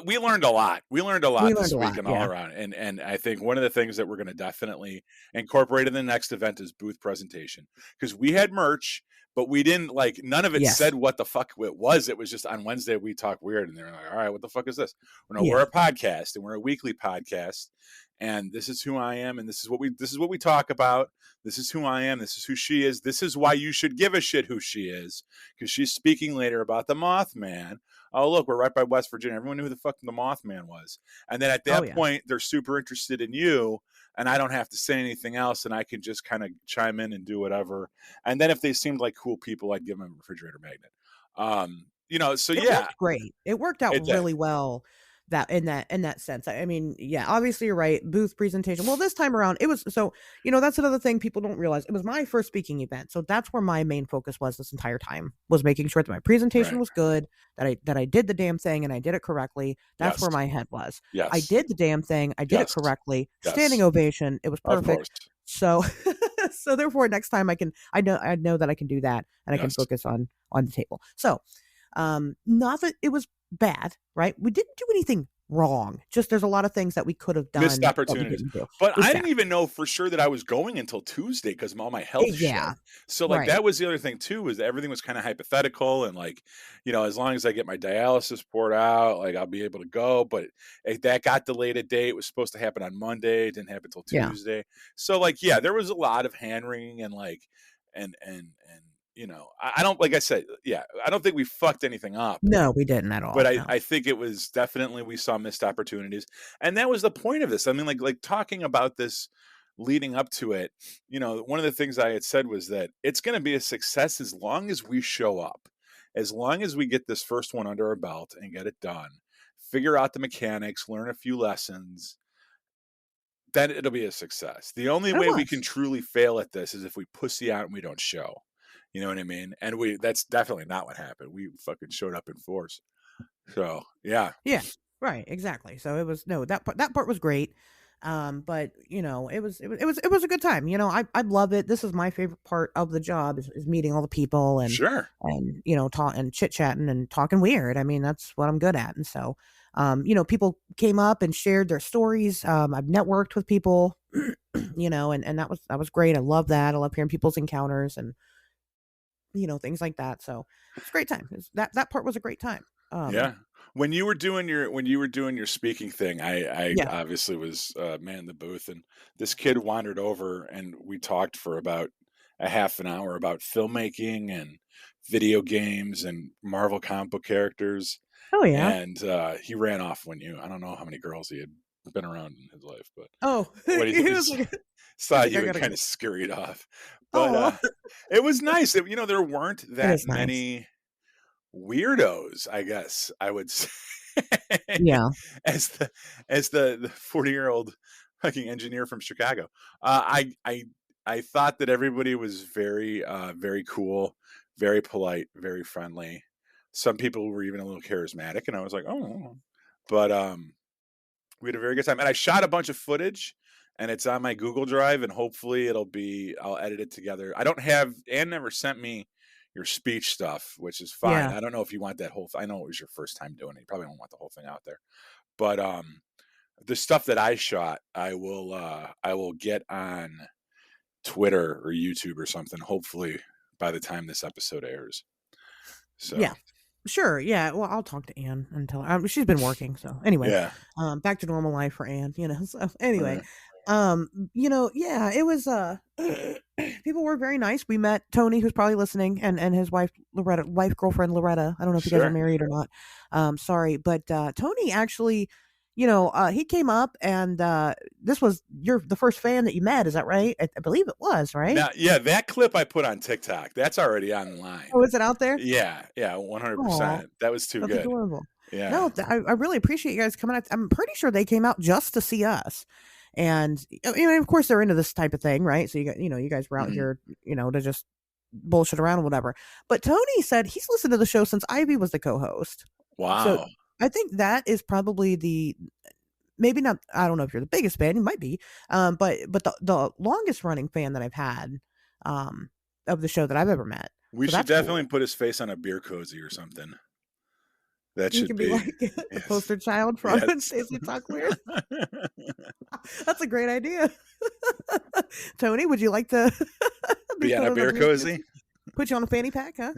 We learned a lot. We learned a we lot learned this a week lot. and all Yeah. around. And I think one of the things that we're going to definitely incorporate in the next event is booth presentation, because we had merch, but we didn't like none of it Yes. said what the fuck it was. It was just on Wednesday we talk weird, and they're like, "All right, what the fuck is this?" Well, no, we're Yeah. a podcast and we're a weekly podcast, and this is who I am, and this is what we talk about. This is who I am. This is who she is. This is why you should give a shit who she is, because she's speaking later about the Mothman. Oh, look, we're right by West Virginia. Everyone knew who the fuck the Mothman was. And then at Oh that yeah. point, they're super interested in you, and I don't have to say anything else, and I can just kind of chime in and do whatever. And then if they seemed like cool people, I'd give them a refrigerator magnet. So It yeah, worked great. It worked out it did. really well that sense. I mean, yeah, obviously you're right. Booth presentation. Well, this time around, it was so, that's another thing people don't realize. It was my first speaking event. So that's where my main focus was this entire time, was making sure that my presentation Right. was good, that I did the damn thing and I did it correctly. That's Yes. where my head was. I Yes. did the damn thing. I did it Yes. correctly. Standing Yes. ovation. It was Of perfect. course. So so therefore next time I know that I can do that and I can Yes. focus on the table. So Not that it was bad, right? We didn't do anything wrong. Just there's a lot of things that we could have Missed done that we opportunities. didn't do. But I didn't Exactly. even know for sure that I was going until Tuesday because of all my health shit. Yeah. So, like, Right. that was the other thing too, was that everything was kinda hypothetical and, like, as long as I get my dialysis poured out, like, I'll be able to go, but, that got delayed a day. It was supposed to happen on Monday, it didn't happen till Yeah. Tuesday. So, like, yeah, there was a lot of hand-wringing and, like I don't like I said, yeah, I don't think we fucked anything up. No, we didn't at But all. I No. I think it was definitely we saw missed opportunities, and that was the point of this. I mean, like talking about this leading up to it, one of the things I had said was that it's gonna be a success as long as we show up. As long as we get this first one under our belt and get it done, figure out the mechanics, learn a few lessons, then it'll be a success. The only It way we can was. truly fail at this is if we pussy out and we don't show. You know what I mean? And that's definitely not what happened. We fucking showed up in force. So, yeah. Yeah. Right, exactly. So it was no, that part was great. But it was a good time. I love it. This is my favorite part of the job is meeting all the people Sure. and talk and chit chatting and talking weird. I mean, that's what I'm good at. And so people came up and shared their stories. I've networked with people, and that was great. I love that. I love hearing people's encounters and things like that. So it's a great time. That part was a great time. Yeah. When you were doing your speaking thing, I Yeah. obviously was man in the booth, and this kid wandered over, and we talked for about a half an hour about filmmaking and video games and Marvel comic book characters, Oh yeah. and he ran off when I don't know how many girls he had been around in his life, but Oh, when he he was was like, he's saw like, I you and gotta kind go. of scurried off. But Oh, it was nice. There weren't it that is nice. many weirdos, I guess I would say, Yeah. as the 40-year-old fucking engineer from Chicago. I thought that everybody was very cool, very polite, very friendly. Some people were even a little charismatic, and I was like, oh, but we had a very good time, and I shot a bunch of footage, and it's on my Google Drive, and hopefully I'll edit it together. I don't have Anne never sent me your speech stuff, which is fine. Yeah. I don't know if you want that whole. I know it was your first time doing it. You probably don't want the whole thing out there, but the stuff that I shot, I will get on Twitter or YouTube or something. Hopefully by the time this episode airs. So Yeah. Sure. Yeah. Well, I'll talk to Anne and tell her. She's been working. So anyway, yeah, back to normal life for Anne. So all anyway, right. yeah, it was. People were very nice. We met Tony, who's probably listening, and his girlfriend Loretta. I don't know if you guys are Sure. married or not. Sorry, but Tony actually, he came up and you're the first fan that you met. Is that right? I believe it was right. Now, yeah, that clip I put on TikTok, that's already online. Oh, is it out there? Yeah, Oh, 100%. That was too that's good. adorable. Yeah, No, I really appreciate you guys coming out. I'm pretty sure they came out just to see us. And of course they're into this type of thing, right? So you guys were out mhm. here, to just bullshit around or whatever. But Tony said he's listened to the show since Ivy was the co-host. So Wow. I think that is probably the maybe not. I don't know if you're the biggest fan, you might be, but the longest running fan that I've had um, of the show that I've ever met. We So should that's definitely cool. put his face on a beer cozy or something. That He should can be be like the yes. poster child for Yes. Stacey Talk Weird. That's a great idea. Tony, would you like to be Be on put a on a beer beer cozy? put you on a fanny pack, huh?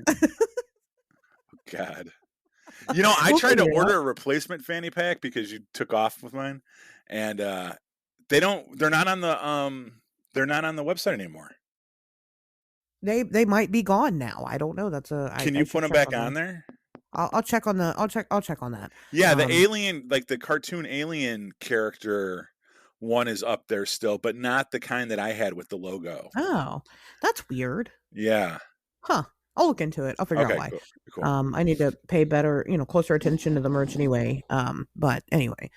God. I We'll tried to figure it out. order a replacement fanny pack because you took off with mine, and they don't they're not on the website anymore. They might be gone now. I don't know. That's a Can I you put should them check back on that. on there? I'll check on the I'll check on that. Yeah, the Um alien, like the cartoon alien character one is up there still, but not the kind that I had with the logo. oh, that's weird. Yeah. Huh. I'll look into it. I'll figure out Okay, why. cool. Cool. I need to pay better, closer attention to the merch anyway. But anyway.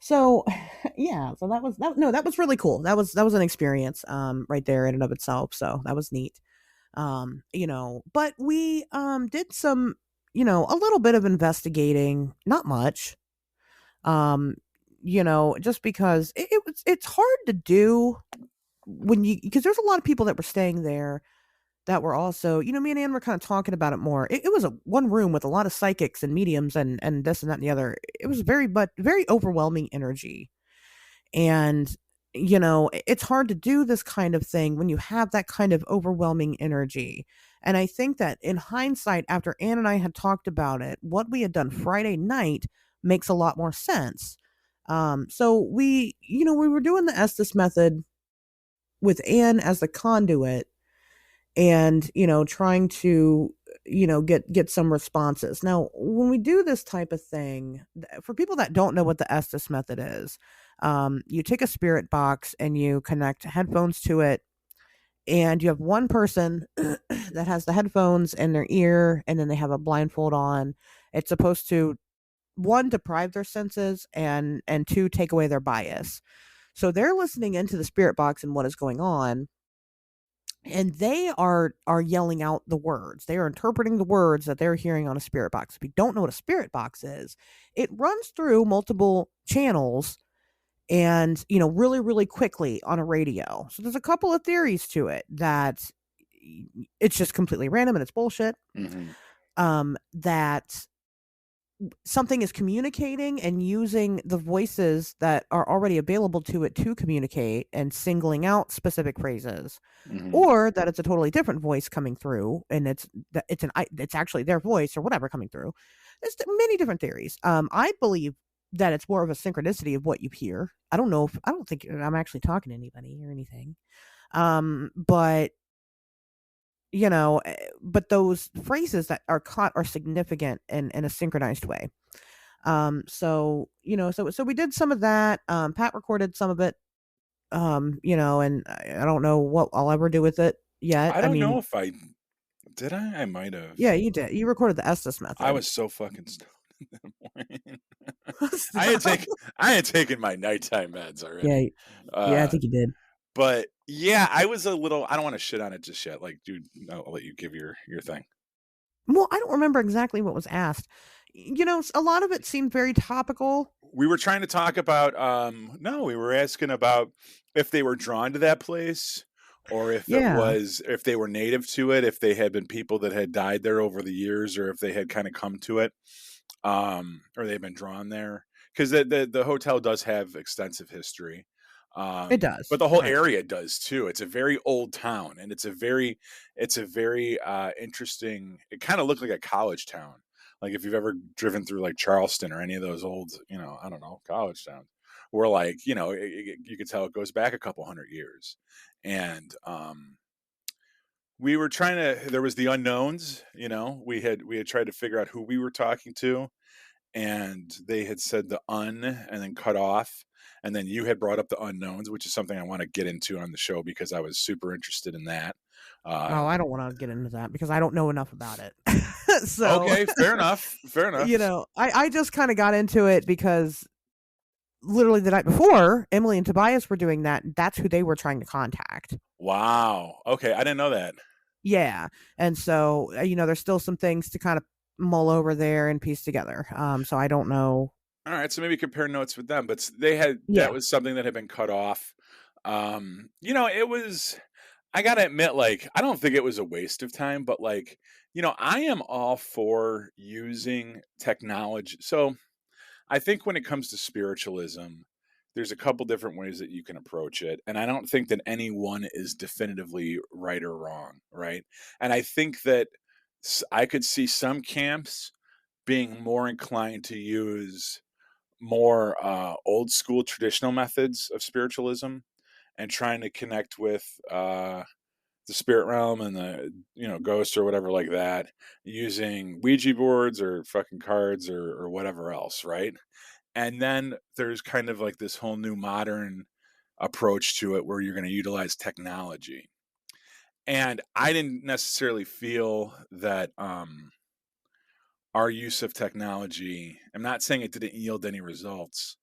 So yeah, so that was really cool. That was an experience right there in and of itself. So that was neat. But we did some, a little bit of investigating, not much. Um, just because it's hard to do when you because there's a lot of people that were staying there that were also, me and Ann were kind of talking about it more. It was a one room with a lot of psychics and mediums and this and that and the other. It was very overwhelming energy. And it's hard to do this kind of thing when you have that kind of overwhelming energy. And I think that in hindsight, after Ann and I had talked about it, what we had done Friday night makes a lot more sense. So we were doing the Estes method with Ann as the conduit, and trying to get some responses. Now when we do this type of thing, for people that don't know what the Estes method is, you take a spirit box and you connect headphones to it, and you have one person that has the headphones in their ear, and then they have a blindfold on. It's supposed to, one, deprive their senses, and two, take away their bias. So they're listening into the spirit box and what is going on, and they are yelling out the words. They are interpreting the words that they're hearing on a spirit box. If you don't know what a spirit box is, it runs through multiple channels, and really really quickly on a radio. So there's a couple of theories to it that it's just completely random and it's bullshit. Mm-hmm. That something is communicating and using the voices that are already available to it to communicate and singling out specific phrases, Mm-hmm. or that it's a totally different voice coming through, and it's actually their voice or whatever coming through. There's many different theories. I believe that it's more of a synchronicity of what you hear. I don't think I'm actually talking to anybody or anything. But but those phrases that are caught are significant in a synchronized way. So we did some of that. Pat recorded some of it. And I don't know what I'll ever do with it yet. I I don't know mean, if I did. I might have. yeah, you did. You recorded the Estes I method. was so fucking stoned in the morning. I had Stop. taken I had taken my nighttime meds Yeah, already. yeah, I Uh, think you did. but yeah, I was a little. I don't want to shit on it just yet. Like, dude, no, I'll let you give your thing. Well, I don't remember exactly what was asked. A lot of it seemed very topical. We were trying to talk about. No, we were asking about if they were drawn to that place, or Yeah, if they were native to it, if they had been people that had died there over the years, or if they had kind of come to it, or they've been drawn there, because the hotel does have extensive history, it but does. the whole Right. area does too. It's a very old town, and it's a very interesting. It kind of looked like a college town. Like if you've ever driven through like Charleston or any of those old, I don't know, college towns, where like you could tell it goes back a couple hundred years, and we were trying to. There was the unknowns. We had tried to figure out who we were talking to, and they had said the and then cut off, and then you had brought up the unknowns, which is something I want to get into on the show because I was super interested in that. Oh, uh I don't want to get into that because I don't know enough about it. So, okay, fair enough, fair enough. I just kind of got into it because literally the night before, Emily and Tobias were doing that. That's who they were trying to contact. Wow, okay, I didn't know that. Yeah. And so, there's still some things to kind of mull over there and piece together. So I don't know. All right, so maybe compare notes with them, but they had that Yeah. was something that had been cut off. It was. I gotta admit, like, I don't think it was a waste of time, but like, I am all for using technology. So I think when it comes to spiritualism, there's a couple different ways that you can approach it. And I don't think that any one is definitively right or wrong, right? And I think that I could see some camps being more inclined to use more old school traditional methods of spiritualism and trying to connect with the spirit realm and the ghosts or whatever like that using Ouija boards or fucking cards or whatever else, right? And then there's kind of like this whole new modern approach to it where you're going to utilize technology. And I didn't necessarily feel that our use of technology, I'm not saying it didn't yield any results,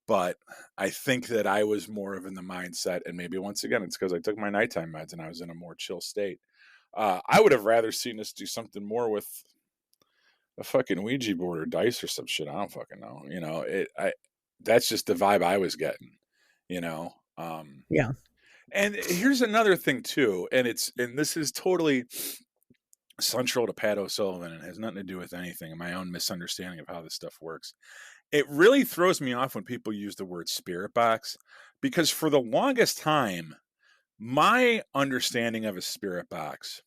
but I think that I was more of in the mindset, and maybe once again, it's because I took my nighttime meds and I was in a more chill state. I would have rather seen us do something more with a fucking Ouija board or dice or some shit. I don't fucking know. That's just the vibe I was getting. You know, um, Yeah. And here's another thing too, and this is totally central to Pat O'Sullivan and has nothing to do with anything and my own misunderstanding of how this stuff works. It really throws me off when people use the word spirit box because for the longest time, my understanding of a spirit box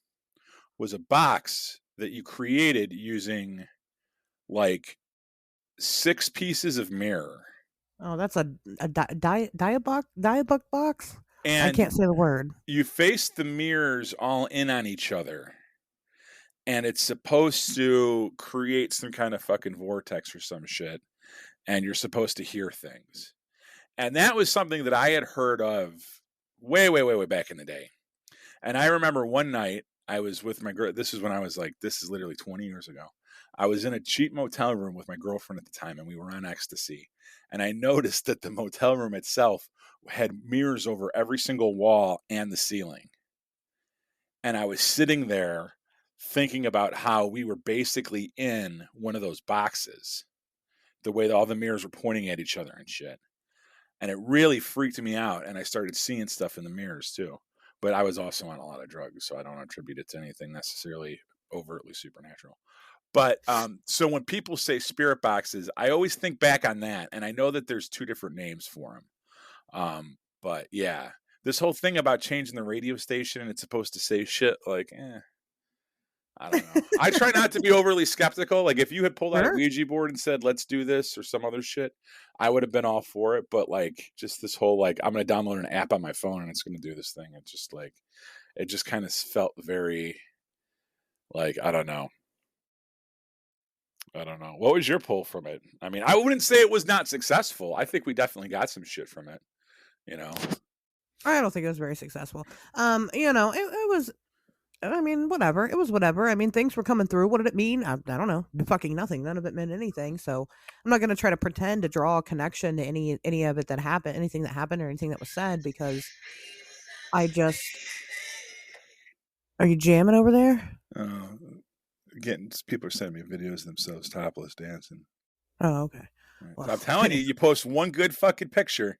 was a box that you created using like 6 pieces of mirror. Oh, that's a diabuck box. I And can't say the word. you face the mirrors all in on each other. And it's supposed to create some kind of fucking vortex or some shit. And you're supposed to hear things. And that was something that I had heard of way, way, way, way back in the day. And I remember one night I was with my girl. This is when I was like, this is literally 20 years ago. I was in a cheap motel room with my girlfriend at the time, and we were on ecstasy. And I noticed that the motel room itself had mirrors over every single wall and the ceiling. And I was sitting there thinking about how we were basically in one of those boxes, the way that all the mirrors were pointing at each other and shit. And it really freaked me out. And I started seeing stuff in the mirrors too. But I was also on a lot of drugs, so I don't attribute it to anything necessarily overtly supernatural. But so when people say spirit boxes, I always think back on that. And I know that there's 2 different names for them. But yeah, this whole thing about changing the radio station and it's supposed to say shit like, I don't know. I try not to be overly skeptical. Like if you had pulled out a Sure. Ouija board and said, let's do this or some other shit, I would have been all for it. But like just this whole like, I'm going to download an app on my phone and it's going to do this thing. It just like, it just kind of felt very like, I don't know. I don't know. What was your pull from it? I mean, I wouldn't say it was not successful. I think we definitely got some shit from it, you know? I don't think it was very successful. It was. I mean, whatever. It was whatever. I mean, things were coming through. What did it mean? I don't know. Fucking nothing. None of it meant anything. So I'm not going to try to pretend to draw a connection to any of it that happened, anything that happened, or anything that was said because I just. Are you jamming over there? Uh, Getting people are sending me videos of themselves topless dancing. Oh, okay. So Well, I'm telling you, you post one good fucking picture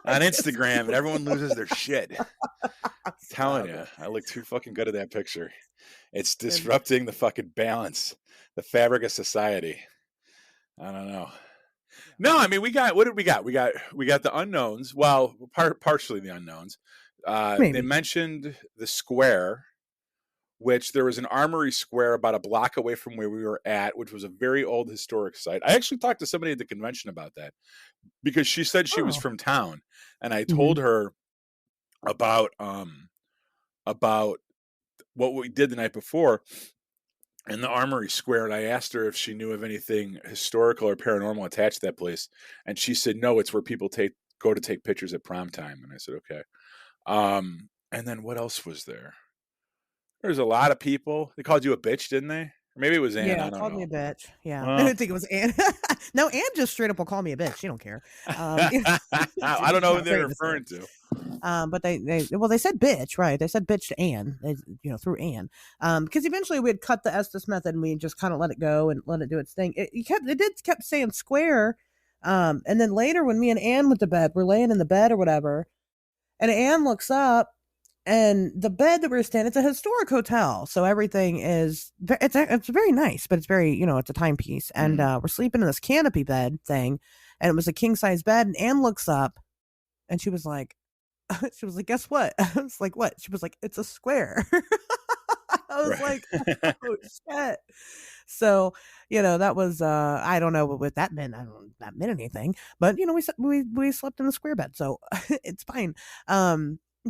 on Instagram and everyone loses their shit. I'm telling you, I look too fucking good at that picture. It's disrupting the fucking balance, the fabric of society. I don't know. No, I mean we got what did we got? We got the unknowns. Well, partially the unknowns. They maybe. mentioned the square, which there was an armory square about a block away from where we were at, which was a very old historic site. I actually talked to somebody at the convention about that because she said she was Oh. from town, and I Hmm. told her about about what we did the night before in the Armory Square, and I asked her if she knew of anything historical or paranormal attached to that place, and she said no, it's where people go to take pictures at prom time. And I said okay. And then what else was there? There's a lot of people. They called you a bitch, didn't they? Or maybe it was Ann. Yeah, I don't called me know. a bitch. Yeah, I Well, didn't think it was Anne. No, Anne just straight up will call me a bitch. She don't care. I don't She's know who not they're afraid to say referring it. to. But they said bitch, right? They said bitch to Anne, through Anne. Because eventually we had cut the Estes method and we just kind of let it go and let it do its thing. It kept saying square. And then later when me and Anne went to bed, we're laying in the bed or whatever, and Anne looks up and the bed that we're staying, it's a historic hotel, so everything is it's very nice, but it's very it's a timepiece, and we're sleeping in this canopy bed thing, and it was a king size bed, and Anne looks up and she was like, guess what? I was like, what? She was like, it's a square. I was Right. like, oh shit. So, that was I don't know what that meant. I don't know if that meant anything. But we slept in a square bed, so it's fine.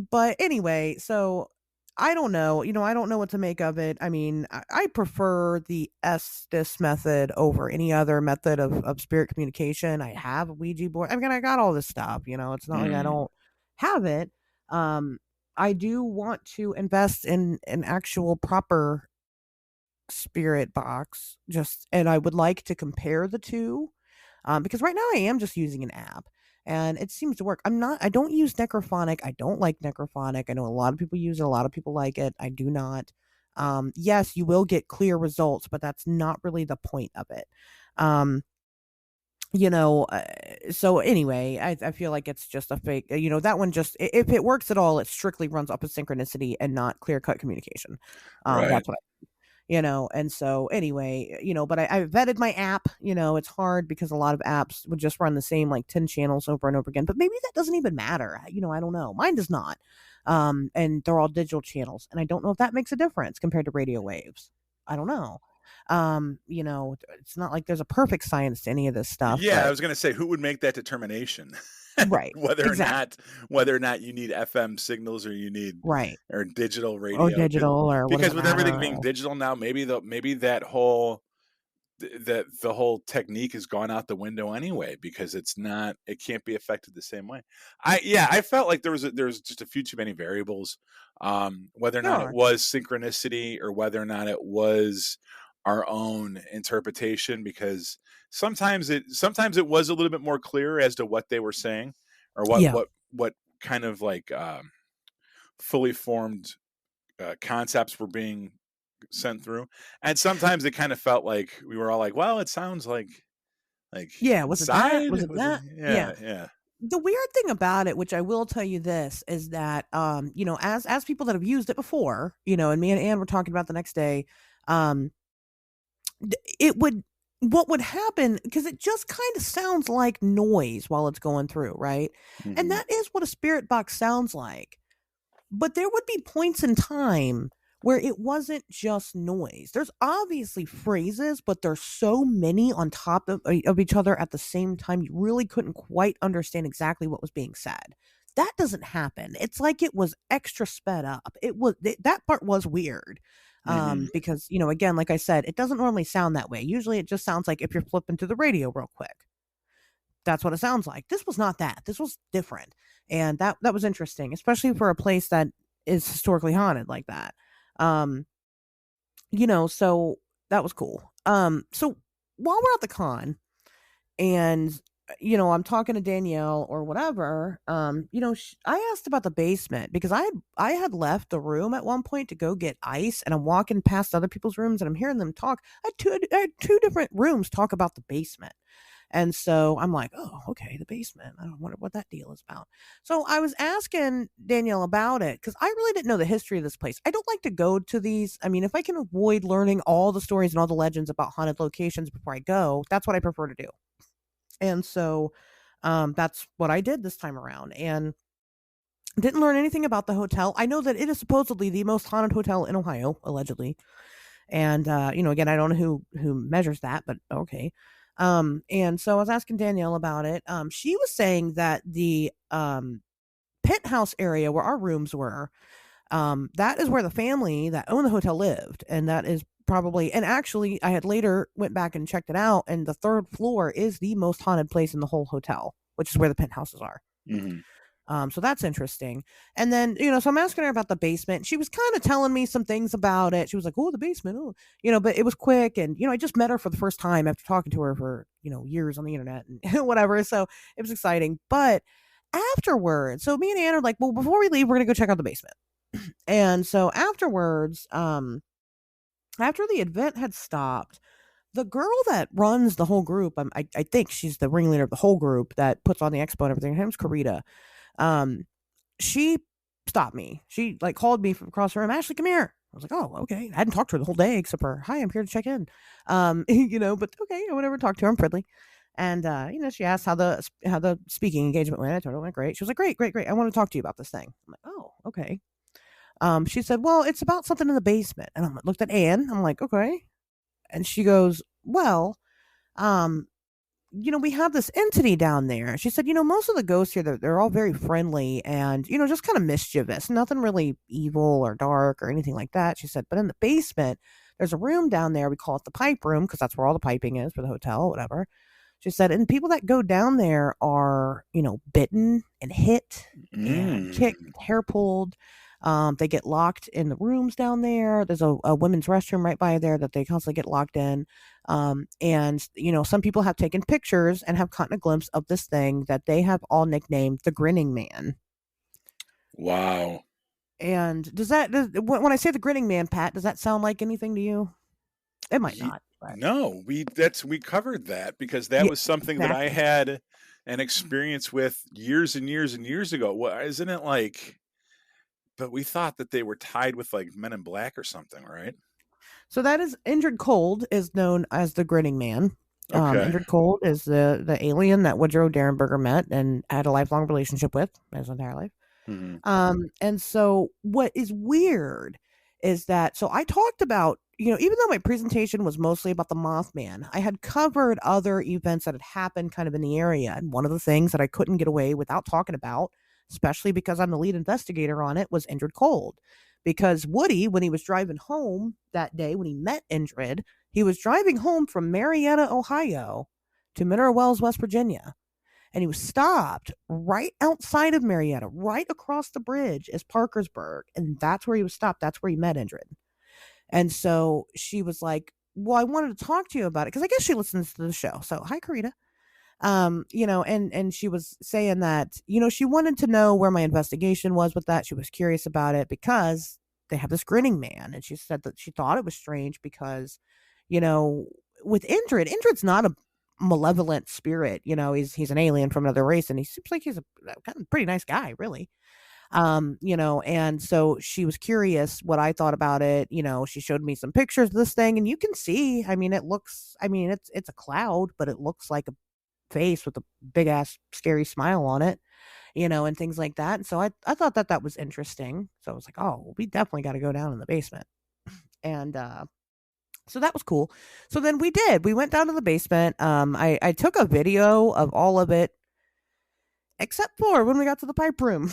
But anyway, so I don't know. I don't know what to make of it. I mean, I prefer the Estes method over any other method of spirit communication. I have a Ouija board. I mean, I got all this stuff, it's not like I Mm. don't have it. Um, I do want to invest in an actual proper spirit box, and I would like to compare the two, because right now I am just using an app and it seems to work. I don't use necrophonic. I don't like necrophonic. I know a lot of people use it, a lot of people like it. I do not. Yes, you will get clear results, but that's not really the point of it. um So anyway, I feel like it's just a fake, that one just, if it works at all, it strictly runs off of synchronicity and not clear cut communication. Right. That's what and so anyway, but I vetted my app. It's hard because a lot of apps would just run the same like 10 channels over and over again, but maybe that doesn't even matter. I don't know. Mine does not. And they're all digital channels, and I don't know if that makes a difference compared to radio waves. I don't know. It's not like there's a perfect science to any of this stuff, Yeah, I but was gonna say, who would make that determination? right. Whether or Exactly. not whether or not you need FM signals or you need Right. or digital Or radio, digital, or what does because it with everything matter? being digital now, maybe that whole that the whole technique has gone out the window anyway, because it can't be affected the same way. I felt like there was just a few too many variables, whether or There not it are. was synchronicity or whether or not it was our own interpretation, because sometimes it was a little bit more clear as to what they were saying, or Yeah. what kind of like fully formed concepts were being sent through. And sometimes it kind of felt like we were all like, well, it sounds like Yeah. Was it that? inside. Was it Was it? that? Yeah. Yeah, yeah. The weird thing about it, which I will tell you this, is that as people that have used it before, and me and Ann were talking about the next day, um, it would what would happen, because it just kind of sounds like noise while it's going through, right? And Hmm. that is what a spirit box sounds like. But there would be points in time where it wasn't just noise. There's obviously phrases, but there's so many on top of each other at the same time, you really couldn't quite understand exactly what was being said. That doesn't happen. It's like it was extra sped up. That part was weird. Hmm. Because, again, like I said, it doesn't normally sound that way. Usually it just sounds like if you're flipping to the radio real quick. That's what it sounds like. This was not that. This was different. And that was interesting, especially for a place that is historically haunted like that. Um, so that was cool. So while we're at the con and I'm talking to Danielle or whatever, I asked about the basement because I had left the room at one point to go get ice, and I'm walking past other people's rooms and I'm hearing them talk. I had two different rooms talk about the basement. And so I'm like, oh, okay, the basement. I don't wonder what that deal is about. So I was asking Danielle about it because I really didn't know the history of this place. I don't like to go to these. I mean, if I can avoid learning all the stories and all the legends about haunted locations before I go, that's what I prefer to do. And so that's what I did this time around. And didn't learn anything about the hotel. I know that it is supposedly the most haunted hotel in Ohio, allegedly. And again, I don't know who measures that, but okay. And so I was asking Danielle about it. She was saying that the penthouse area where our rooms were, that is where the family that owned the hotel lived, and that is probably, and actually I had later went back and checked it out, and the third floor is the most haunted place in the whole hotel, which is where the penthouses are. Hmm. So that's interesting. And then, so I'm asking her about the basement. She was kind of telling me some things about it. She was like, oh, the basement. Oh, but it was quick. And, I just met her for the first time after talking to her for, years on the internet and whatever. So it was exciting. But afterwards, so me and Ann are like, well, before we leave, we're going to go check out the basement. And so afterwards, after the event had stopped, the girl that runs the whole group, I think she's the ringleader of the whole group that puts on the expo and everything. Her name's Karita. Um, she stopped me. She like called me from across the room. Ashley, come here. I was like, oh, okay. I hadn't talked to her the whole day except for, hi, I'm here to check in. But okay, I whatever. Talk to her. I'm friendly. And she asked how the speaking engagement went. I told her it went great. She was like, great, great, great. I want to talk to you about this thing. I'm like, oh, okay. She said, well, it's about something in the basement. And I looked at Anne. I'm like, okay. And she goes, well, um, we have this entity down there. She said, most of the ghosts here, they're all very friendly and, just kind of mischievous, nothing really evil or dark or anything like that. She said, but in the basement, there's a room down there. We call it the pipe room because that's where all the piping is for the hotel, whatever. She said, and people that go down there are, bitten and hit and kicked, Mm. hair pulled. They get locked in the rooms down there. There's a women's restroom right by there that they constantly get locked in. And some people have taken pictures and have gotten a glimpse of this thing that they have all nicknamed the Grinning Man. Wow. And when I say the Grinning Man, Pat, does that sound like anything to you? It might Ye- not. But No, we covered that because that yeah, was something that I exactly. had an experience with years and years and years ago. Well, isn't it like but we thought that they were tied with, like, Men in Black or something, right? So that is Injured Cold is known as the Grinning Man. Okay. Injured Cold is the alien that Woodrow Derenberger met and had a lifelong relationship with his entire life. Mhm. And so what is weird is that so I talked about, even though my presentation was mostly about the Mothman, I had covered other events that had happened kind of in the area. And one of the things that I couldn't get away without talking about, especially because I'm the lead investigator on it, was Indrid Cold. Because Woody, when he was driving home that day when he met Indrid, he was driving home from Marietta, Ohio to Mineral Wells, West Virginia, and he was stopped right outside of Marietta, right across the bridge is Parkersburg, and that's where he was stopped. That's where he met Indrid. And so she was like, "Well, I wanted to talk to you about it because I guess she listens to the show." So, hi, Karita. And she was saying that she wanted to know where my investigation was with that. She was curious about it because they have this grinning man, and she said that she thought it was strange because, you know, with Indrid's not a malevolent spirit. He's an alien from another race, and he seems like he's a kind of pretty nice guy, really. And so she was curious what I thought about it. She showed me some pictures of this thing, and you can see, I mean, it's a cloud, but it looks like a face with a big ass scary smile on it, and things like that. And so I thought that that was interesting. So I was like, oh, well, we definitely got to go down in the basement. And so that was cool. So then we did. We went down to the basement. I took a video of all of it, except for when we got to the pipe room.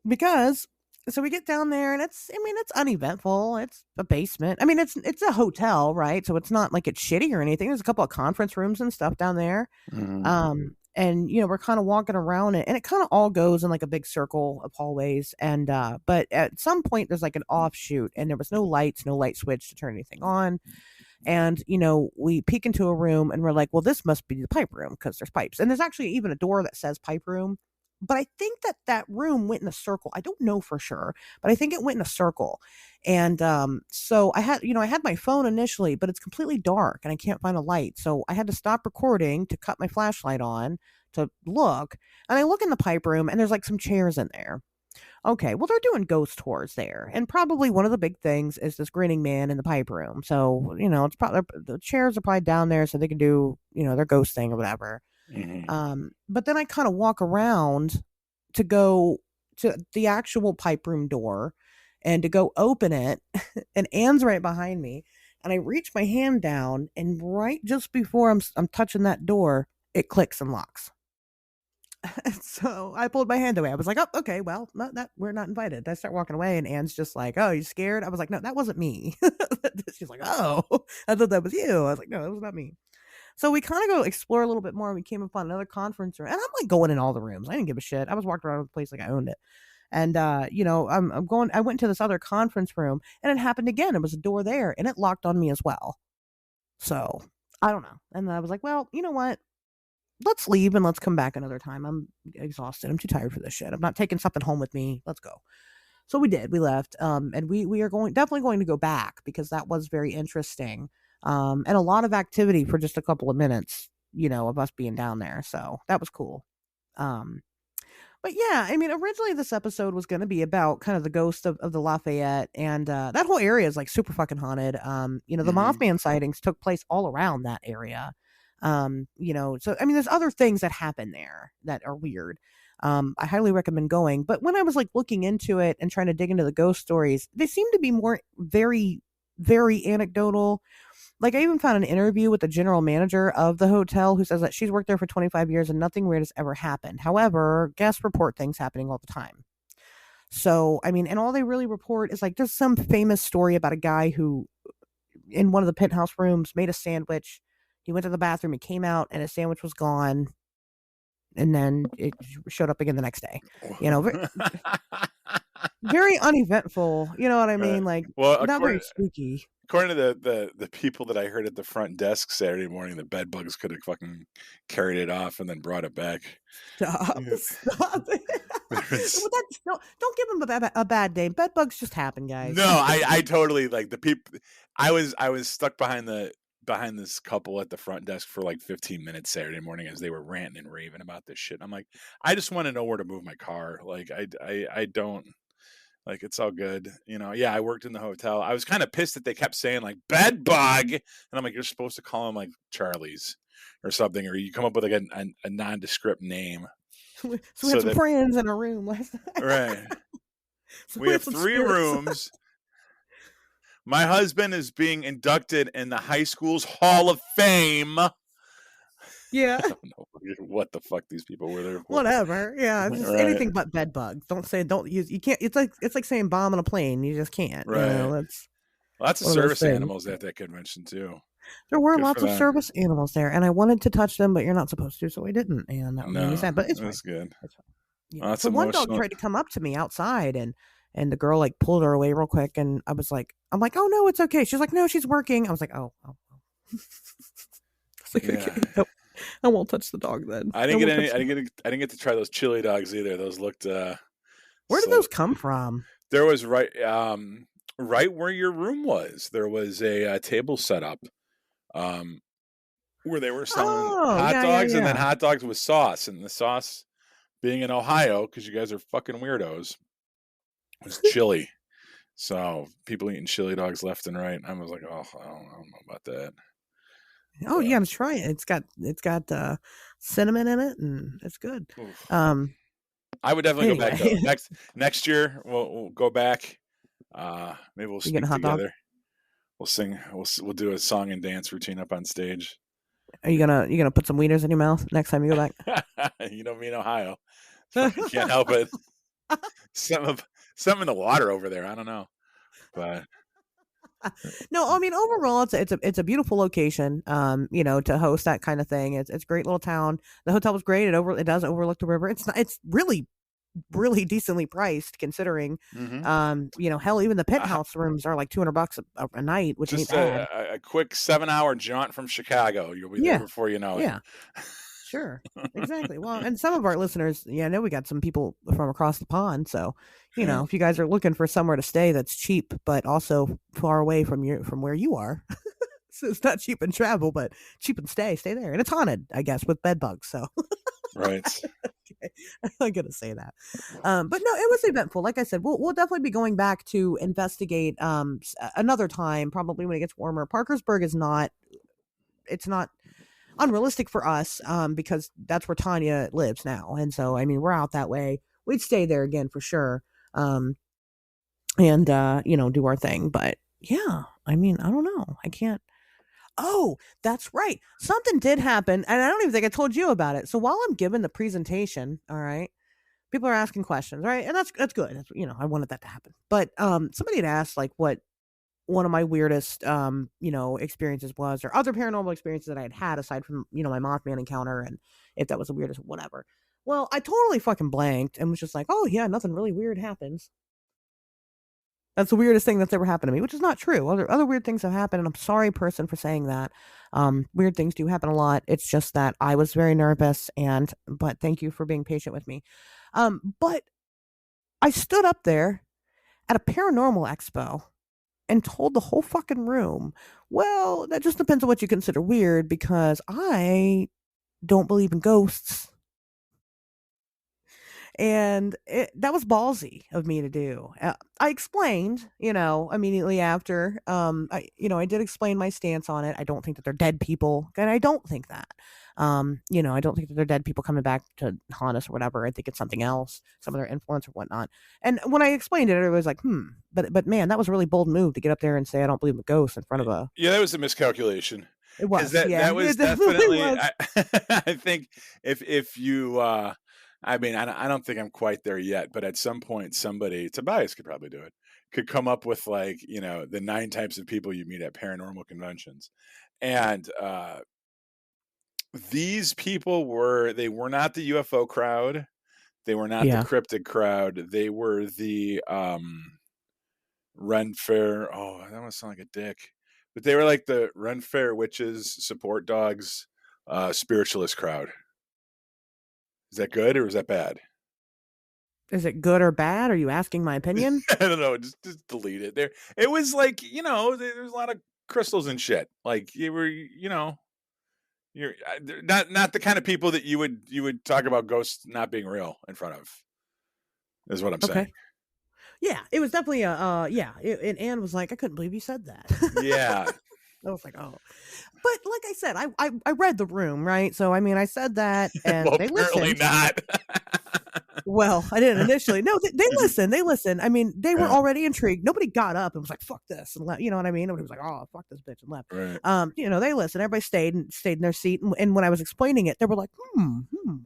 Because so we get down there and it's uneventful. It's a basement. I mean, it's a hotel, right? So it's not like it's shitty or anything. There's a couple of conference rooms and stuff down there. Mhm. And we're kind of walking around it, and it kind of all goes in like a big circle of hallways. And but at some point there's like an offshoot, and there was no lights, no light switch to turn anything on. And we peek into a room, and we're like, well, this must be the pipe room because there's pipes, and there's actually even a door that says pipe room. But I think that that room went in a circle. I don't know for sure, but I think it went in a circle. And so I had my phone initially, but it's completely dark and I can't find a light. So I had to stop recording to cut my flashlight on to look. And I look in the pipe room, and there's like some chairs in there. Okay, well, they're doing ghost tours there, and probably one of the big things is this grinning man in the pipe room. So it's probably the chairs are probably down there so they can do their ghost thing or whatever. Mhm. But then I kind of walk around to go to the actual pipe room door and to go open it, and Anne's right behind me, and I reach my hand down, and right just before I'm touching that door, it clicks and locks. So I pulled my hand away. I was like, "Oh, okay. Well, that we're not invited." I start walking away, and Anne's just like, "Oh, you scared?" I was like, "No, that wasn't me." She's like, "Oh, I thought that was you." I was like, "No, that was not me." So we kind of go explore a little bit more. And we came upon another conference room, and I'm like going in all the rooms. I didn't give a shit. I was walking around the place like I owned it. And I'm going. I went to this other conference room, and it happened again. There was a door there, and it locked on me as well. So I don't know. And I was like, well, you know what? Let's leave and let's come back another time. I'm exhausted. I'm too tired for this shit. I'm not taking something home with me. Let's go. So we did. We left. And we are definitely going to go back because that was very interesting. And a lot of activity for just a couple of minutes, of us being down there. So that was cool. Um, but yeah, I mean, originally this episode was going to be about kind of the ghost of the Lafayette, and that whole area is like super fucking haunted. The Mhm. Mothman sightings took place all around that area. So I mean, there's other things that happen there that are weird. I highly recommend going. But when I was like looking into it and trying to dig into the ghost stories, they seem to be more very, very anecdotal. Like, I even found an interview with the general manager of the hotel who says that she's worked there for 25 years and nothing weird has ever happened. However, guests report things happening all the time. So, I mean, and all they really report is like there's some famous story about a guy who, in one of the penthouse rooms, made a sandwich. He went to the bathroom, he came out, and his sandwich was gone. And then it showed up again the next day. Very uneventful. You know what I Right. mean? Like, Well, not very spooky. according to the people that I heard at the front desk Saturday morning, the bed bugs could have fucking carried it off and then brought it back. Stop. Yeah. Stop. There was Well, that's don't give them a bad name. Bed bugs just happen, no, guys. I totally like the people. I was stuck behind behind this couple at the front desk for like 15 minutes Saturday morning as they were ranting and raving about this shit. I'm like, I just want to know where to move my car. Like, I don't. Like, it's all good. Yeah, I worked in the hotel. I was kind of pissed that they kept saying, like, bed bug. And I'm like, you're supposed to call them, like, Charlie's or something. Or you come up with, like, a nondescript name. So we So had some that, friends in our room last night. right. So We we have had some 3 spirits. rooms. My husband is being inducted in the high school's Hall of Fame. Yeah. I don't know what the fuck these people were there for. Whatever. Yeah. It's just Right. anything but bed bugs. Don't use, you can't, it's like saying bomb on a plane. You just can't, Right. that's Lots of one of those service things. animals at that convention, too. There were Good for lots of them. service animals there, and I wanted to touch them, but you're not supposed to, so I didn't, and that made me sad. But it's fine. That's good. It's fine. Yeah. That's So one dog emotional. tried to come up to me outside, and the girl like pulled her away real quick, and I'm like, oh no, it's okay. She's like, no, she's working. I was like, oh. I was like, Yeah. okay, no, I won't touch the dog then. I didn't get to try those chili dogs either. Those looked Where did those come from? There was right where your room was. There was a table set up where they were selling hot dogs and then hot dogs with sauce, and the sauce, being in Ohio, because you guys are fucking weirdos, was chili. So people eating chili dogs left and right. I was like, oh, I don't know about that. Oh, you gotta try it. It's got cinnamon in it, and it's good. Oof. I would definitely go back though. Next year we'll go back. Maybe we'll sneak together. We'll sing. We'll do a song and dance routine up on stage. Are you gonna put some wieners in your mouth next time you go back? You know me in Ohio. So I can't help it. Something in the water over there. I don't know, but no, I mean overall, it's a beautiful location. To host that kind of thing. It's a great little town. The hotel was great. It does overlook the river. It's really decently priced considering. Hell, even the penthouse rooms are like $200 a night, which just ain't bad. A quick 7-hour jaunt from Chicago. You'll be there before you know it. Yeah. Sure. Exactly. Well, and some of our listeners, I know we got some people from across the pond. So, if you guys are looking for somewhere to stay that's cheap, but also far away from where you are, so it's not cheap in travel, but cheap in stay there. And it's haunted, I guess, with bed bugs. So, right. Okay. I'm gonna say that. But no, it was eventful. Like I said, we'll definitely be going back to investigate another time, probably when it gets warmer. Parkersburg is not. It's not unrealistic for us because that's where Tanya lives now, and so I mean we're out that way. We'd stay there again for sure, and do our thing. But yeah, I mean I don't know. I can't. Oh, that's right. Something did happen, and I don't even think I told you about it. So while I'm giving the presentation, all right, people are asking questions, right, and that's good. That's, I wanted that to happen. But somebody had asked like what one of my weirdest experiences was, or other paranormal experiences that I had aside from my Mothman encounter, and if that was the weirdest, whatever. Well, I totally fucking blanked and was just like, oh yeah, nothing really weird happens. That's the weirdest thing that's ever happened to me, which is not true. Other weird things have happened, and I'm sorry, person, for saying that. Weird things do happen a lot. It's just that I was very nervous, but thank you for being patient with me. But I stood up there at a paranormal expo and told the whole fucking room, well, that just depends on what you consider weird, because I don't believe in ghosts. And that was ballsy of me to do. I explained, immediately after. I did explain my stance on it. I don't think that they're dead people, and I don't think that. I don't think that they're dead people coming back to haunt us or whatever. I think it's something else, some of their influence or whatnot. And when I explained it, everybody was like, but man, that was a really bold move to get up there and say I don't believe in ghosts in front of a. Yeah, that was a miscalculation. It was. That was definitely. Was. I think if you. I mean, I don't think I'm quite there yet, but at some point, somebody, Tobias could probably do it, could come up with like, the 9 types of people you meet at paranormal conventions. And these people were not the UFO crowd. They were not the cryptid crowd. They were the Ren Fair. Oh, that must sound like a dick. But they were like the Ren Fair witches, support dogs, spiritualist crowd. Is that good or is that bad? Is it good or bad? Are you asking my opinion? I don't know. Just delete it. There, it was like there's a lot of crystals and shit. Like you were, you're not the kind of people that you would talk about ghosts not being real in front of. Is what I'm saying. Okay. Yeah, it was definitely a yeah. And Anne was like, I couldn't believe you said that. Yeah. I was like, oh, but like I said, I read the room, right? So I mean, I said that, Well, and they apparently listened. not. Well, I didn't initially. No, they listened. They listened. I mean, they were Yeah, already intrigued. Nobody got up and was like, "Fuck this," and left. You know what I mean? Nobody was like, "Oh, fuck this bitch," and left. right. They listened. Everybody stayed in their seat. And when I was explaining it, they were like,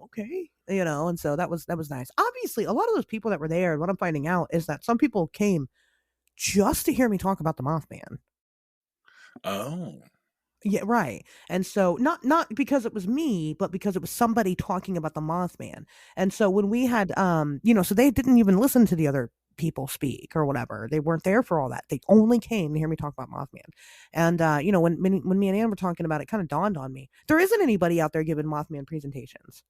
okay," And so that was nice. Obviously, a lot of those people that were there, and what I'm finding out is that some people came just to hear me talk about the Mothman. Oh, Yeah, right. And so not because it was me, but because it was somebody talking about the Mothman. And so when we had so they didn't even listen to the other people speak or whatever. They weren't there for all that. They only came to hear me talk about Mothman. And when me and Ann were talking about it, kind of dawned on me. There isn't anybody out there giving Mothman presentations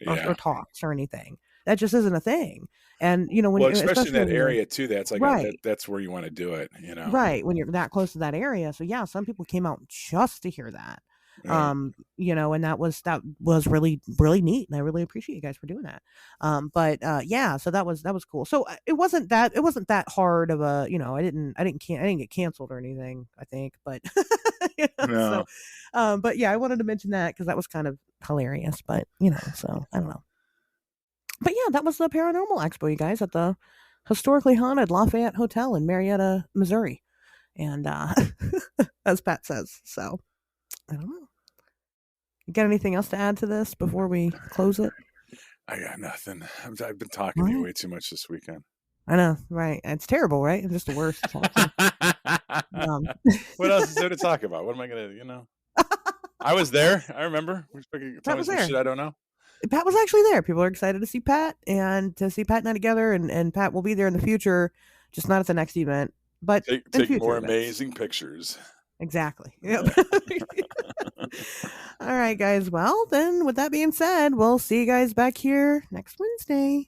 or yeah. talks or anything. That just isn't a thing. And when Well, especially in especially that when you're area too. That's like right. that's where you want to do it. Right, when you're that close to that area. So yeah, some people came out just to hear that. Right. And that was really, really neat. And I really appreciate you guys for doing that. But yeah, so that was cool. So it wasn't that hard of a, I didn't get canceled or anything, I think, but so No. but yeah, I wanted to mention that because that was kind of hilarious, but so I don't know. But yeah, that was the Paranormal Expo, you guys, at the historically haunted Lafayette Hotel in Marietta, Missouri. And as Pat says, so I don't know. You got anything else to add to this before we close it? I got nothing. I've been talking to you Right. way too much this weekend. I know, right? It's terrible, right? It's just the worst talking. Um, What else is there to talk about? What am I gonna? I was there. I remember. Tell Pat me was some there. shit I don't know. Pat was actually there. People are excited to see Pat and to see Pat and I together, and Pat will be there in the future, just not at the next event, but in Take future more events. amazing pictures. Exactly. Yep. All right, guys. Well, then, with that being said, we'll see you guys back here next Wednesday.